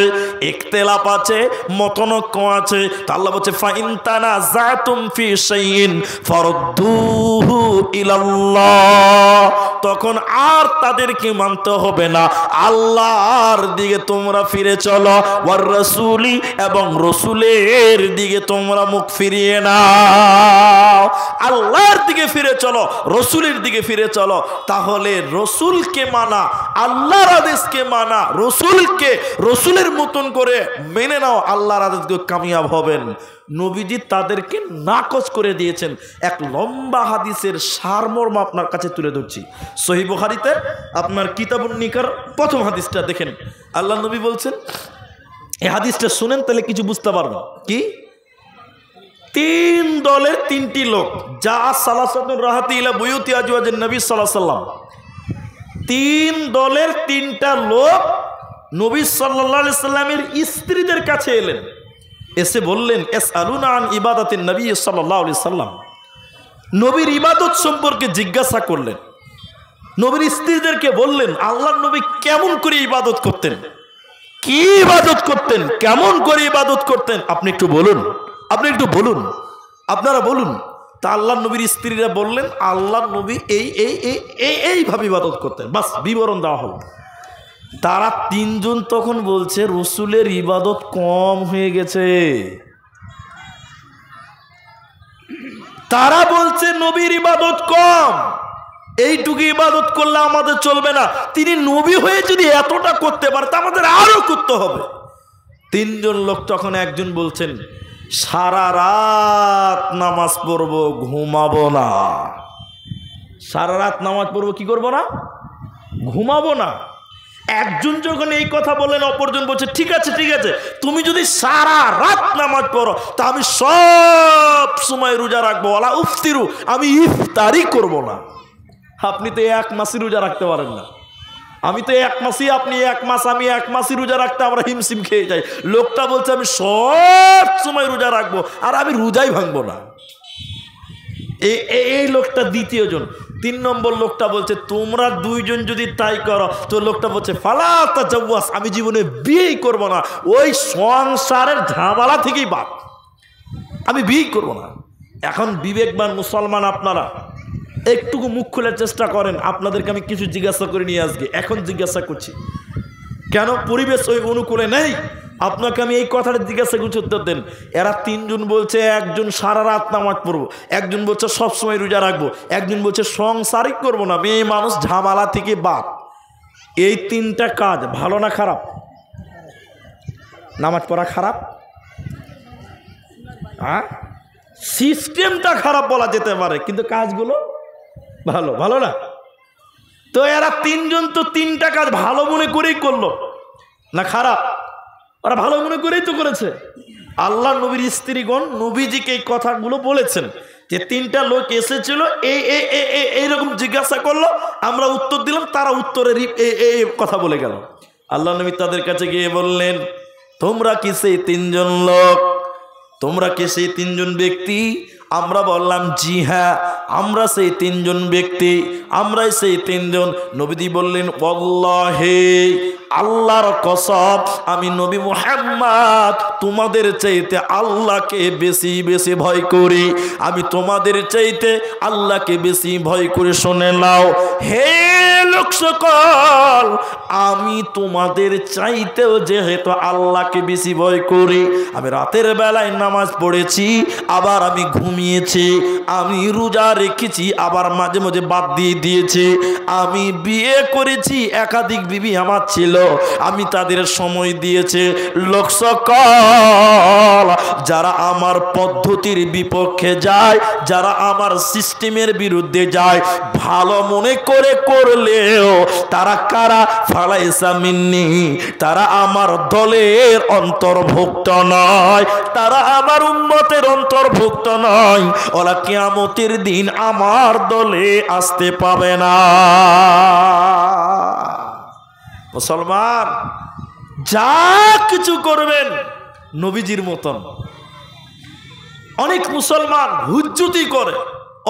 ইখতিলাফ আছে, মতনৈক্য আছে, তা আল্লাহ বলছে ফাইন তানাযাতুম ফি শাইইন ফারুদ্দুহু ইলাল্লাহ, তখন আর তাদেরকে মানতে হবে না, আল্লাহর দিকে তোমরা ফিরে চলো, ওয়ার রাসূলি এবং রসুলের দিকে তোমরা মুখ ফিরিয়ে নাও। আল্লাহর দিকে ফিরে চলো, রসুলের দিকে ফিরে চলো। তাহলে রসুলকে মানা, আল্লাহর আদেশকে মানা, রসুলকে রসুলের মতন করে মেনে নাও, আল্লাহর আদেশকে কামিয়াব হবেন। নবীজি তাদেরকে নাকচ করে দিয়েছেন। এক লম্বা হাদিসের সারমর্ম আপনার কাছে তুলে ধরছি। সহিহ বুখারীতে আপনার কিতাবুন নিকার প্রথম হাদিসটা দেখেন। আল্লাহ নবী বলছেন, এই হাদিসটা শুনেন তাহলে কিছু বুঝতে পারবেন। কি? 3 দলের 3টি লোক, যা সালাসাতুন রাহাতি ইলা বুয়ুতি আজওয়াজিন নবী সাল্লাল্লাহু আলাইহি সাল্লাম, 3 দলের 3টা লোক নবী সাল্লাল্লাহু আলাইহি সাল্লামের স্ত্রীদের কাছে এলেন, এসে বললেন ইয়াসআলুনা আন ইবাদাতিন নবী সাল্লাল্লাহু আলাইহি সাল্লাম, নবীর ইবাদত সম্পর্কে জিজ্ঞাসা করলেন। নবীর স্ত্রীদেরকে বললেন আল্লাহর নবী কেমন করে ইবাদত করতেন, কি ইবাদত করতেন, কেমন করে ইবাদত করতেন, আপনি একটু বলুন, আপনি একটু বলুন, আপনারা বলুন। তা আল্লাহ নবীর স্ত্রীরা বললেন আল্লাহ নবী এইভাবে ইবাদত করতেন, বাস বিবরণ দেওয়া হলো। তারা তিনজন তখন বলছে রসুলের ইবাদত কম হয়ে গেছে। তারা বলছে নবীর ইবাদত কম, এইটুকু ইবাদত করলে আমাদের চলবে না, তিনি নবী হয়ে যদি এতটা করতে পারে তা আমাদের আরো করতে হবে। তিনজন লোক তখন একজন বলছেন সারা রাত নামাজ পড়বো, ঘুমাবো না। সারা রাত নামাজ পড়বো, কি করবো না? ঘুমাবো না। একজন যখন এই কথা বলেন অপরজন বলছে ঠিক আছে ঠিক আছে, তুমি যদি সারা রাত নামাজ পড়ো তা আমি সব সময় রোজা রাখবো, ওয়ালা উফতিরু, আমি ইফতারি করব না। আপনি তো এক মাসই রোজা রাখতে পারেন না, আমি তো এক মাসই, আপনি এক মাস, আমি এক মাসই রোজা রাখতে আমরা হিমশিম খেয়ে যাই। লোকটা বলছে আমি সব সময় রোজা রাখবো আর আমি রোজাই ভাঙবো না। এই লোকটা দ্বিতীয় জন। তিন নম্বর লোকটা বলছে তোমরা দুইজন যদি তাই করো, তো লোকটা বলছে ফালা তাজাওয়াস, আমি জীবনে বিয়েই করব না, ওই সংসারের ঝামেলা থেকেই বাদ, আমি বিয়েই করব না। এখন বিবেকবান মুসলমান আপনারা একটুকু মুখ খোলার চেষ্টা করেন। আপনাদেরকে আমি কিছু জিজ্ঞাসা করে নিয়ে আজকে এখন জিজ্ঞাসা করছি, কেন পরিবেশ ওই অনুকূলে নেই? আপনাকে আমি এই কথাটা জিজ্ঞাসা করছি, উত্তর দেন। এরা তিনজন বলছে একজন সারা রাত নামাজ পড়বো, একজন বলছে সবসময় রোজা রাখবো, একজন বলছে সংসারই করবো না, মেয়ে মানুষ ঝামেলা থেকে বাদ। এই তিনটা কাজ ভালো না খারাপ? নামাজ পড়া খারাপ? হ্যাঁ, সিস্টেমটা খারাপ বলা যেতে পারে, কিন্তু কাজগুলো ভালো, ভালো না? তো এরা তিনজন তো তিনটা কাজ ভালো মনে করেই করলো না খারাপ? ওরা ভালো মনে করেই তো করেছে। আল্লাহ নবীর স্ত্রীগণ নবীজিকে এই কথাগুলো বলেছেন যে তিনটা লোক এসেছিল, এইরকম জিজ্ঞাসা করলো, আমরা উত্তর দিলাম, তারা উত্তরের এই কথা বলে গেল। আল্লাহ নবী তাদের কাছে গিয়ে বললেন তোমরা কি সেই তিনজন লোক? তোমরা কি সেই তিনজন ব্যক্তি? আমরা বললাম জি হ্যাঁ, আমরা সেই তিনজন ব্যক্তি, আমরাই সেই তিনজন। নবীজি বললেন ওয়াল্লাহি, আল্লাহর কসম, আমি নবী মুহাম্মদ তোমাদের চাইতে আল্লাহকে বেশি বেশি ভয় করি, আমি তোমাদের চাইতে আল্লাহকে বেশি ভয় করে। শুনে নাও হে লোক সকল, আমি তোমাদের চাইতেও যেহেতু আল্লাহকে বেশি ভয় করি, আমি রাতের বেলায় নামাজ পড়েছি, আবার আমি ঘুমিয়েছি, আমি রোজা রেখেছি, আবার মাঝে মাঝে বাদ দিয়ে দিয়েছি, আমি বিয়ে করেছি, একাধিক বিবি আমার ছিল, আমি তাদের সময় দিয়েছি। লোক সকল, যারা আমার পদ্ধতির বিপক্ষে যায়, যারা আমার সিস্টেমের বিরুদ্ধে যায়, ভালো মনে করে করলেও তারা কারা? ফালাইসা মিন্নি, তারা আমার দলের অন্তর্ভুক্ত নয়, তারা আমার উম্মতের অন্তর্ভুক্ত নয়, ওরা কিয়ামতের দিন আমার দলে আসতে পাবে না। মুসলমান যা কিছু করবেন নবীজির মতন। অনেক মুসলমান হুজ্জতি করে,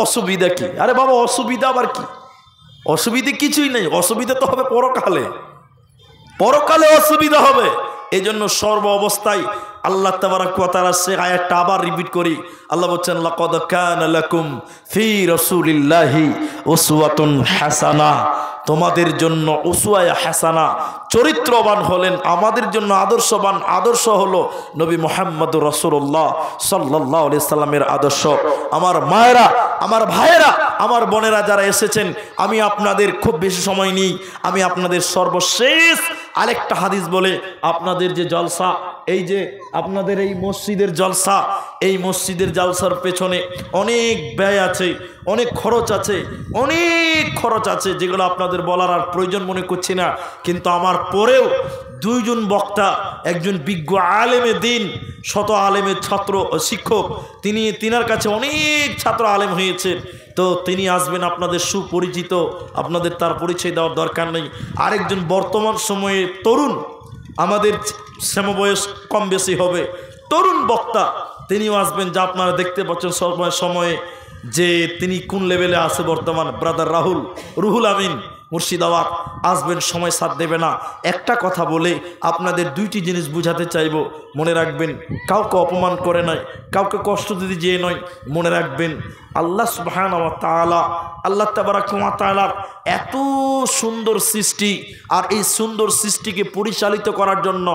অসুবিধা কি? আরে বাবা অসুবিধা আবার কি? অসুবিধা কিছুই নেই, অসুবিধা তো হবে পরকালে, পরকালে অসুবিধা হবে। এই জন্য সর্ব অবস্থায় আল্লাহ তাবারাক ওয়া তাআলা সে আয়াতটা আবার রিপিট করি। আল্লাহ বলছেন লাকাদ কানা লাকুম ফি রাসূলিল্লাহি উসওয়াতুন হাসানাহ, তোমাদের জন্য উসওয়ায়ে হাসানা, চরিত্রবান হলেন, আমাদের জন্য আদর্শবান, আদর্শ হলো নবী মুহাম্মদুর রাসূলুল্লাহ সাল্লাল্লাহু আলাইহি সাল্লামের আদর্শ। আমার মায়েরা, আমার ভাইয়েরা, আমার বোনেরা যারা এসেছেন, আমি আপনাদের খুব বেশি সময় নেই, আমি আপনাদের সর্বশেষ আরেকটা হাদিস বলে আপনাদের যে জলসা, এই যে আপনাদের এই মসজিদের জলসা, এই মসজিদের জলসার পেছনে অনেক ব্যয় আছে, অনেক খরচ আছে, অনেক খরচ আছে, যেগুলো আপনাদের বলার আর প্রয়োজন মনে করছি না। কিন্তু আমার পরেও দুইজন বক্তা, একজন বিজ্ঞ আলেমে দিন, শত আলেমের ছাত্র শিক্ষক, তিনার কাছে অনেক ছাত্র আলেম হয়েছে, তো তিনি আসবেন, আপনাদের সুপরিচিত, আপনাদের তার পরিচয় দেওয়ার দরকার নেই। আরেকজন বর্তমান সময়ে তরুণ, আমাদের সমবয়স কম বেশি হবে, তরুণ বক্তা, তিনিও আসবেন, যা আপনারা দেখতে পাচ্ছেন সময়ে যে তিনি কোন লেভেলে আছে বর্তমান। ব্রাদার রুহুল আমিন মুর্শিদাবাদ আসবেন, সময় সাথ দেবে না। একটা কথা বলে আপনাদের দুইটি জিনিস বুঝাতে চাইব। মনে রাখবেন, কাউকে অপমান করে নয়, কাউকে কষ্ট দিতে যেয়ে নয়। মনে রাখবেন আল্লাহ সুবহানাহু ওয়া তাআলা, আল্লাহ তাবারাক ওয়া তাআলার এত সুন্দর সৃষ্টি, আর এই সুন্দর সৃষ্টিকে পরিচালিত করার জন্য,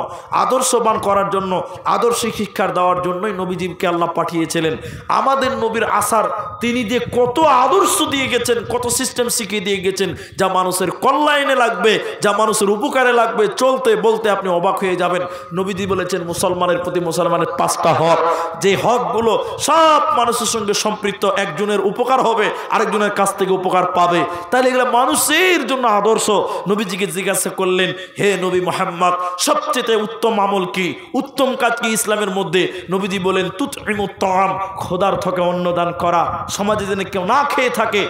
আদর্শবান করার জন্য, আদর্শ শিক্ষা দেওয়ার জন্যই নবীজিকে আল্লাহ পাঠিয়েছিলেন। আমাদের নবীর আসার তিনি যে কত আদর্শ দিয়ে গেছেন, কত সিস্টেম শিখিয়ে দিয়ে গেছেন, যা মানুষের কল্যাণে লাগবে, যা মানুষের উপকারে লাগবে, চলতে বলতে আপনি অবাক হয়ে যাবেন। নবীজি বলেছেন মুসলমানের প্রতি মুসলমানের 5টা হক, যে হকগুলো সব মানুষের সঙ্গে সম্পৃক্ত, একজনের উপকার হবে, আরেকজনের কাছ থেকে উপকার পাবে। তাহলে এগুলো মানুষের জন্য আদর্শ। নবীজিকে জিজ্ঞাসা করলেন, হে নবী মুহাম্মদ, সবচেয়ে উত্তম আমল কি, উত্তম কাজ কি ইসলামের মধ্যে? নবীজি বলেন, তুতইমুত তাআম, ক্ষুধার্তকে অন্ন দান করা। সমাজে যেন কেউ না খেয়ে থাকে,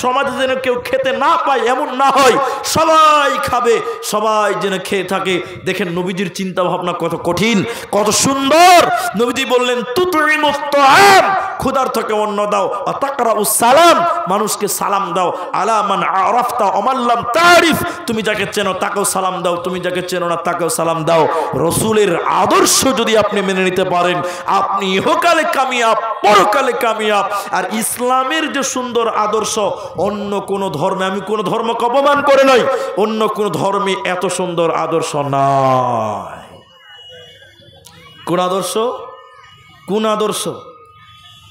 সমাজে যেন কেউ খেতে না পায়, এমন না হয়, সবাই খাবে, সবাই যেন খেয়ে থাকে। দেখেন নবীজির চিন্তা ভাবনা কত কঠিন, কত সুন্দর। নবীজি বললেন, তুতইমুত তাআম, ক্ষুধার্তকে অন্ন দাও, তাকরাউস সালাম, মানুষকে সালাম দাও, আলা মান আরাফতা ওয়া মান লাম তারিফ, তুমি যাকে চেনো তাকেও সালাম দাও, তুমি যাকে চেনো না তাকেও সালাম দাও। রসুলের আদর্শ যদি আপনি মেনে নিতে পারেন, আপনি ইহকালে কামিয়াব, পরকালে কামিয়াব। আর ইসলামের যে সুন্দর আদর্শ, অন্য কোন ধর্মে, আমি কোন ধর্মকে অপমান করে নয়, অন্য কোন ধর্মে এত সুন্দর আদর্শ নাই। কোন আদর্শ? কোন আদর্শ?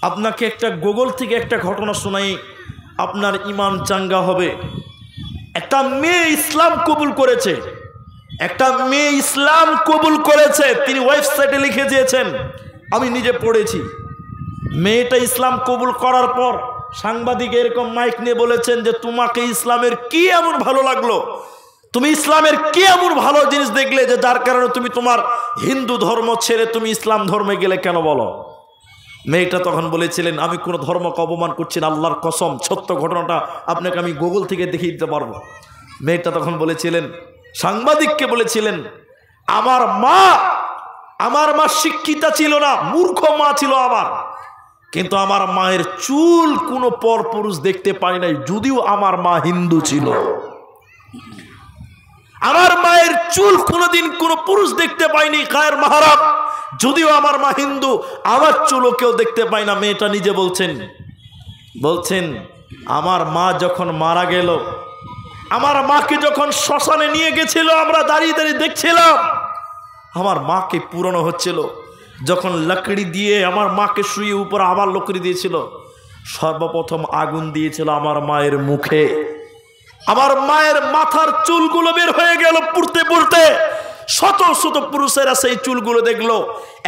আপনাকে একটা গুগল থেকে একটা ঘটনা শোনাই, আপনার ঈমান চাঙ্গা হবে। একটা মেয়ে ইসলাম কবুল করেছে, একটা মেয়ে ইসলাম কবুল করেছে, তিনি ওয়েবসাইটে লিখে দিয়েছেন, আমি নিজে পড়েছি। মেয়েটা ইসলাম কবুল করার পর সাংবাদিক এরকম মাইক নিয়ে বলেছেন যে, তোমাকে ইসলামের কি এমন ভালো লাগলো, তুমি ইসলামের কি এমন ভালো জিনিস দেখলে যে যার কারণে তুমি তোমার হিন্দু ধর্ম ছেড়ে তুমি ইসলাম ধর্মে গেলে, কেন বলো? মেয়েটা তখন বলেছিলেন, আমি কোনো ধর্মকে অপমান করছি না, আল্লাহর কসম, সত্য ঘটনাটা আপনাকে আমি গুগল থেকে দেখিয়ে দিতে পারবো। মেয়েটা তখন বলেছিলেন, সাংবাদিককে বলেছিলেন, আমার মা শিক্ষিতা ছিল না, মূর্খ মা ছিল আমার, কিন্তু আমার মায়ের চুল কোনো পরপুরুষ দেখতে পাই নাই, যদিও আমার মা হিন্দু ছিল। আমার মায়ের চুল কোনোদিন কোনো পুরুষ দেখতে পাইনি গায়ের মাহরাম, যদিও আমার মা হিন্দু, আমার চুলও কেউ দেখতে পায় না। মেয়েটা নিজে বলছেন আমার মা যখন মারা গেল, আমার মাকে যখন শ্মশানে নিয়ে গেছিল, আমরা দাঁড়িয়ে দাঁড়িয়ে দেখছিলাম, আমার মাকে পুরানো হচ্ছিল। যখন লকড়ি দিয়ে আমার মাকে শুয়ে উপর আবার লকড়ি দিয়েছিল, সর্বপ্রথম আগুন দিয়েছিল আমার মায়ের মুখে। আমার মায়ের মাথার চুলগুলো বের হয়ে গেল পুড়তে পুড়তে, শত শত পুরুষেরা সেই চুলগুলো দেখলো।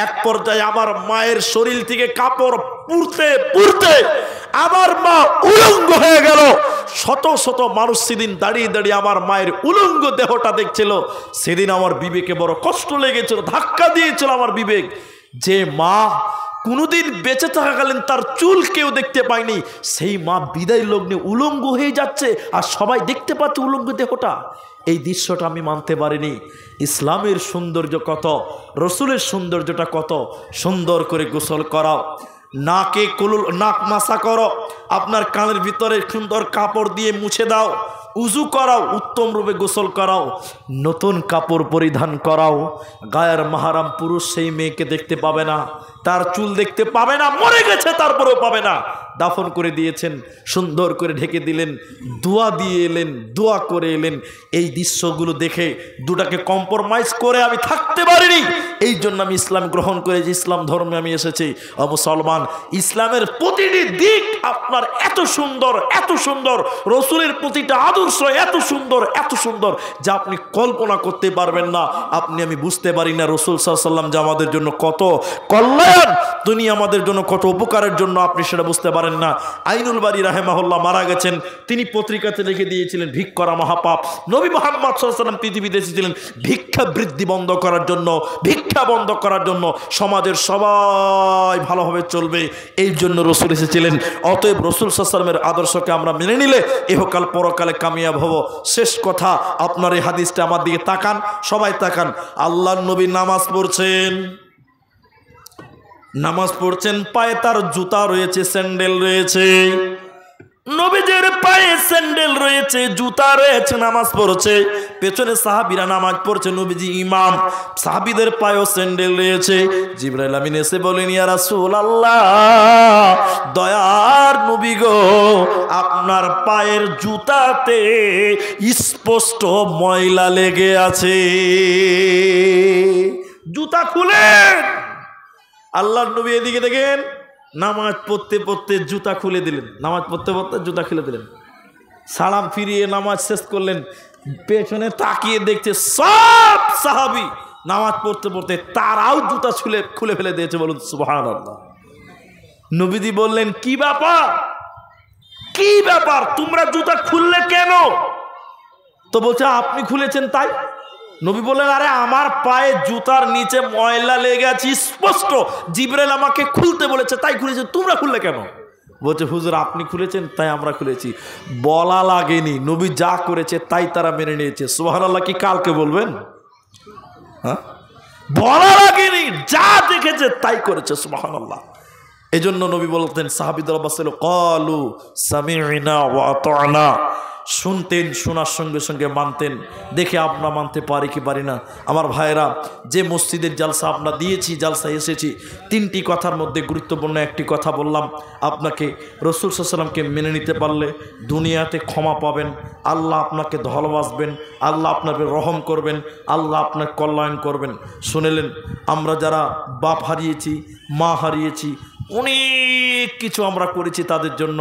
এক পর্যায়ে আমার মায়ের শরীর থেকে কাপড় পুড়তে পুড়তে আমার মা উলঙ্গ হয়ে গেল। শত শত মানুষ সেদিন দাঁড়িয়ে দাঁড়িয়ে আমার মায়ের উলঙ্গ দেহটা দেখছিল। সেদিন আমার বিবেকে বড় কষ্ট লেগেছিল, ধাক্কা দিয়েছিল আমার বিবেক, যে মা কোনোদিন বেঁচে থাকাকালীন তার চুল কেউ দেখতে পায়নি, সেই মা বিদায় লগ্নে উলঙ্গ হয়ে যাচ্ছে, আর সবাই দেখতে পাচ্ছে উলঙ্গ দেহটা। এই দৃশ্যটা আমি মানতে পারিনি। ইসলামের সৌন্দর্য কত, রসুলের সৌন্দর্যটা কত। সুন্দর করে গোসল করাও, নাকে নাক মাসা করো, আপনার কানের ভিতরে সুন্দর কাপড় দিয়ে মুছে দাও, উজু করাও, উত্তম রূপে গোসল করাও, নতুন কাপড় পরিধান করাও। গায়ের মাহারাম পুরুষ সেই মেয়েকে দেখতে পাবে না, তার চুল দেখতে পাবে না, মরে গেছে তারপরেও পাবে না। দাফন করে দিয়েছেন, সুন্দর করে ঢেকে দিলেন, দোয়া দিয়ে এলেন, দোয়া করে এলেন। এই দৃশ্যগুলো দেখে দুটাকে কম্প্রোমাইজ করে আমি থাকতে পারিনি। এই জন্য আমি ইসলাম গ্রহণ করেছি, ইসলাম ধর্মে আমি এসেছি। মুসলমান, ইসলামের প্রতিটি দিক আপনার এত সুন্দর, এত সুন্দর, রসুলের প্রতিটা আদর্শ এত সুন্দর, এত সুন্দর, যা আপনি কল্পনা করতে পারবেন না। আপনি আমি বুঝতে পারি না রসুল সাল্লাল্লাহু আলাইহি ওয়াসাল্লাম যে আমাদের জন্য কত কল্যাণ, তিনি আমাদের জন্য কত উপকারের জন্য, আপনি সেটা বুঝতে পারেন না। আইনুল বারী রাহিমাহুল্লাহ মারা গেছেন, তিনি পত্রিকাতে লিখে দিয়েছিলেন, ভিক করা মহাপাপ। নবী মুহাম্মদ সাল্লাল্লাহু আলাইহি ওয়াসাল্লাম পৃথিবীতে এসেছিলেন ভিক্ষা বৃদ্ধি বন্ধ করার জন্য, ভিক্ষা বন্ধ করার জন্য, সমাজের সবাই ভালোভাবে চলবে, এই জন্য রসুল এসেছিলেন। অতএব রসুল সাল্লাল্লাহু আলাইহি ওয়াসাল্লামের আদর্শকে আমরা মেনে নিলে ইহকাল পরকালে কামিয়াব হব। শেষ কথা, আপনার এই হাদিসটা আমার দিকে তাকান, সবাই তাকান। আল্লাহর নবী নামাজ পড়ছেন, পায়ে তার জুতা রয়েছে, স্যান্ডেল রয়েছে, নবীজির পায়ে স্যান্ডেল রয়েছে, জুতা রয়েছে, নামাজ পড়ছে, পেছনে সাহাবীরা নামাজ পড়ছে, নবীজি ইমাম, সাহাবীদের পায়েও স্যান্ডেল রয়েছে। জিবরাইল আমিন এসে বলেন, ইয়া রাসূলুল্লাহ, দয়ার নবী গো, আপনার পায়ের জুতাতে স্পষ্ট ময়লা লেগে আছে, জুতা খুলেন। আল্লাহর নবী এদিকে দেখেন, নামাজ পড়তে পড়তে জুতা খুলে দিলেন, নামাজ পড়তে পড়তে জুতা খুলে দিলেন, সালাম ফিরিয়ে নামাজ শেষ করলেন, পেছনে তাকিয়ে দেখছে সব সাহাবী নামাজ পড়তে পড়তে তারাও জুতা খুলে ফেলে দিয়েছে। বলুন সুবহানাল্লাহ। নবীজি বললেন, কি ব্যাপার, কি ব্যাপার, তোমরা জুতা খুললে কেন? তো বলছে আপনি খুলেছেন তাই। নবী বললেন, আরে আমার পায়ে জুতার নিচে ময়লা লেগে আছে স্পষ্ট, জিবরাইল আমাকে খুলতে বলেছে তাই খুলেছে, তোমরা খুললে কেন? বলছে হুজুর আপনি খুলেছেন তাই আমরা খুলেছি। বলা লাগেনি, নবী যা করেছে তাই তারা মেনে নিয়েছে। সুবহানাল্লাহ কি কালকে বলবেন? হ্যাঁ, বলা লাগেনি, যা দেখেছে তাই করেছে। সুবহানাল্লাহ। এজন্য নবী বলতেন সাহাবীদের অবস্থা হলো ক্বালু সামি'না ওয়া আতা'না, শুনতেন, শোনার সঙ্গে সঙ্গে মানতেন। দেখে আমরা মানতে পারি কি পারি না। আমার ভাইয়েরা, যে মসজিদের জালসা আমরা দিয়েছি, জালসায় এসেছি, তিনটি কথার মধ্যে গুরুত্বপূর্ণ একটি কথা বললাম আপনাকে, রাসূল সাল্লাল্লাহু আলাইহি ওয়াসাল্লামকে মেনে নিতে পারলে দুনিয়াতে ক্ষমা পাবেন, আল্লাহ আপনাকে ভালোবাসবেন, আল্লাহ আপনাকে রহম করবেন, আল্লাহ আপনার কল্যাণ করবেন। শুনলেন, আমরা যারা বাপ হারিয়েছি, মা হারিয়েছি, অনেক কিছু আমরা করেছি তাদের জন্য।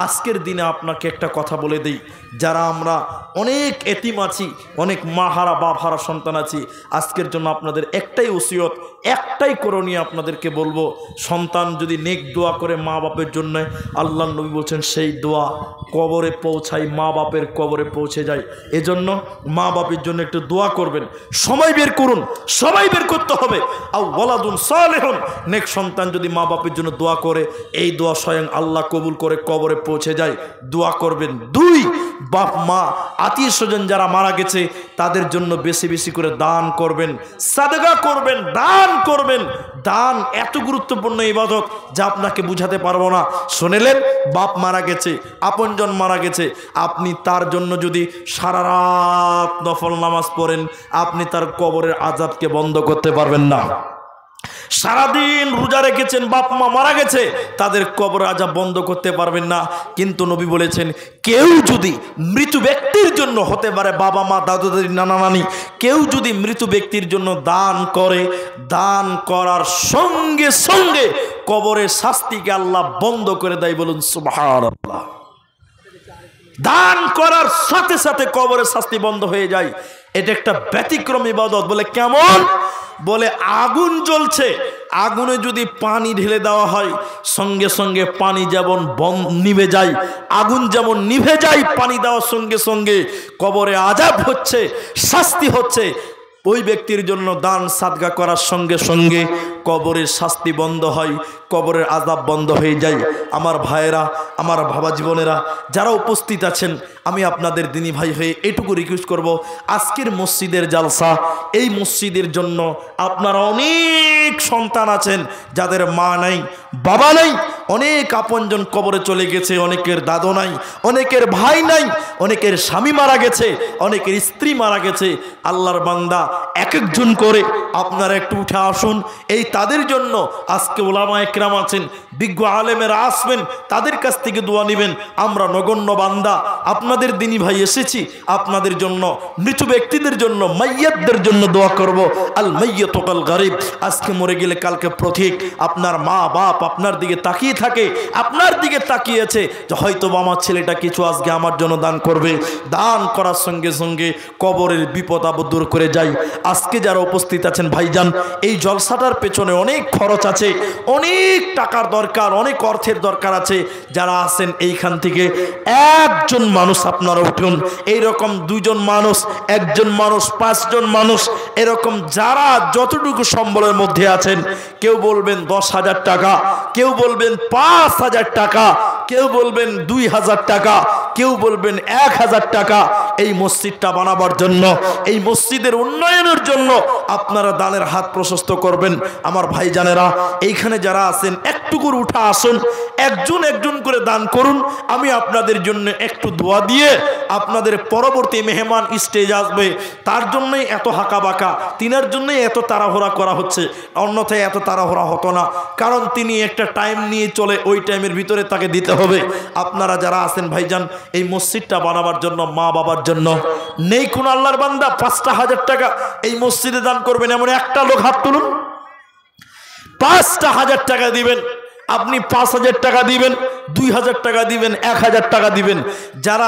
আজকের দিনে আপনাকে একটা কথা বলে দিই, যারা আমরা অনেক এতিম আছি, অনেক মা হারা বাপ হারা সন্তান আছি, আজকের জন্য আপনাদের একটাই ওসিয়ত, একটাই করণীয় আপনাদেরকে বলবো, সন্তান যদি নেক দোয়া করে মা বাপের জন্য, আল্লাহর নবী বলছেন সেই দোয়া কবরে পৌঁছায়, মা বাপের কবরে পৌঁছে যায়। এজন্য মা বাপের জন্য একটু দোয়া করবেন, সময় বের করুন, সময় বের করতে হবে। আও ওয়ালাদুন সালেহুন, নেক সন্তান যদি মা বাপের জন্য দোয়া করে, এই দোয়া স্বয়ং আল্লাহ কবুল করে কবরে পৌঁছে যায়, দোয়া করবেন। দুই, বাপ মা আত্মীয় স্বজন যারা মারা গেছে তাদের জন্য বেশি বেশি করে দান করবেন, সাদকা করবেন, দান করবেন। দান এত গুরুত্বপূর্ণ ইবাদত যা আপনাকে বুঝাতে পারবো না। শুনলেন, বাপ মারা গেছে, আপনজন মারা গেছে, আপনি তার জন্য যদি সারা রাত নফল নামাজ পড়েন, আপনি তার কবরের আযাবকে বন্ধ করতে পারবেন না। সারাদিন রোজা রেখেছেন, বাপ মা মারা গেছে, তাদের কবর আযাব বন্ধ করতে পারবেন না। কিন্তু নবী বলেছেন, কেউ যদি মৃত ব্যক্তির জন্য, হতে পারে বাবা মা দাদু দাদি নানা নানি, কেউ যদি মৃত ব্যক্তির জন্য দান করে, দান করার সঙ্গে সঙ্গে কবরের শাস্তিকে আল্লাহ বন্ধ করে দেয়। বলুন সুবহানাল্লাহ। দান করার সাথে সাথে কবরের শাস্তি বন্ধ হয়ে যায়। এটা একটা ব্যতিক্রম ইবাদত। বলে কেমন? বলে আগুন জ্বলছে, আগুনে যদি পানি ঢেলে দেওয়া হয়, সঙ্গে সঙ্গে পানি যেমন নিভে যায়, আগুন যেমন নিভে যায় পানি দেওয়ার সঙ্গে সঙ্গে, কবরে আযাব হচ্ছে, শাস্তি হচ্ছে। ওই ব্যক্তির জন্য দান সাদকা করার সঙ্গে সঙ্গে কবরের শাস্তি বন্ধ হয়, কবরের আযাব বন্ধ হয়ে যায়। আমার ভাইয়েরা, আমার বাবা জীবনেরা যারা উপস্থিত আছেন, আমি আপনাদের দিনী ভাই হয়ে এটুকু রিকোয়েস্ট করব, আজকের মসজিদের জালসা, এই মসজিদের জন্য আপনারা অনেক সন্তান আছেন যাদের মা নাই, বাবা নাই, অনেক আপনজন কবরে চলে গেছে, অনেকের দাদু নাই, অনেকের ভাই নাই, অনেকের স্বামী মারা গেছে, অনেকের স্ত্রী মারা গেছে। আল্লাহর বান্দা এক একজন করে আপনারা একটু উঠে আসুন। এই তাদের জন্য আজকে ওলামায়ে কেরাম আছেন, বিজ্ঞ আলেমেরা আসবেন, তাদের কাছ থেকে দোয়া নেবেন। আমরা নগণ্য বান্দা আপনাদের দিনী ভাই এসেছি আপনাদের জন্য, মৃত ব্যক্তিদের জন্য, মাইয়াতদের জন্য দোয়া করব। আল মাইয়াতু কাল গারিব, আজকে মরে গেলে কালকে প্রতীক। আপনার মা বাপ আপনার দিকে তাকিয়ে থাকে, আপনার দিকে তাকিয়েছে যে হয়তো আমার ছেলেটা কিছু আজকে আমার জন্য দান করবে। দান করার সঙ্গে সঙ্গে কবরের বিপদ আপদ দূর করে যায়। আজকে যারা উপস্থিত আছেন ভাইজান, এই জলসাটার পেছনে অনেক খরচ আছে, অনেক টাকার দরকার, অনেক অর্থের দরকার আছে। যারা আছেন এইখান থেকে একজন মানুষ আপনারা উঠুন, এইরকম দুজন মানুষ, একজন মানুষ, পাঁচজন মানুষ, এরকম যারা যতটুকু সম্বলের মধ্যে আছেন, কেউ বলবেন 10,000 টাকা, কেউ বলবেন 5,000 টাকা, কেউ বলবেন 2,000 টাকা, কেউ বলবেন 1,000 টাকা। এই মসজিদটা বানাবার জন্য, এই মসজিদের উন্নয়নের জন্য আপনারা দানের হাত প্রশস্ত করবেন। আমার ভাইজানেরা, এইখানে যারা আছেন একটা একটু করে উঠা আসুন, একজন একজন করে দান করুন। আমি আপনাদের জন্য একটু দোয়া দিয়ে আপনাদের পরবর্তী মেহমান স্টেজ আসবে, তার জন্যই এত হাঁকাবাঁকা, তিনার জন্যই এত তাড়াহুড়া করা হচ্ছে, অন্যথায় এত তাড়াহুড়া হতো না। কারণ তিনি একটা টাইম নিয়ে চলে, ওই টাইমের ভিতরে তাকে দিতে হবে। আপনারা যারা আছেন ভাইজান, এই মসজিদটা বানাবার জন্য, মা বাবার জন্য, নেই কোন আল্লাহর বান্দা 5,000 টাকা এই মসজিদে দান করবেন এমন একটা লোক হাত তুলুন। 5,000 টাকা দিবেন। আপনি 5,000 টাকা দিবেন, 2,000 টাকা দিবেন, 1,000 টাকা দিবেন। যারা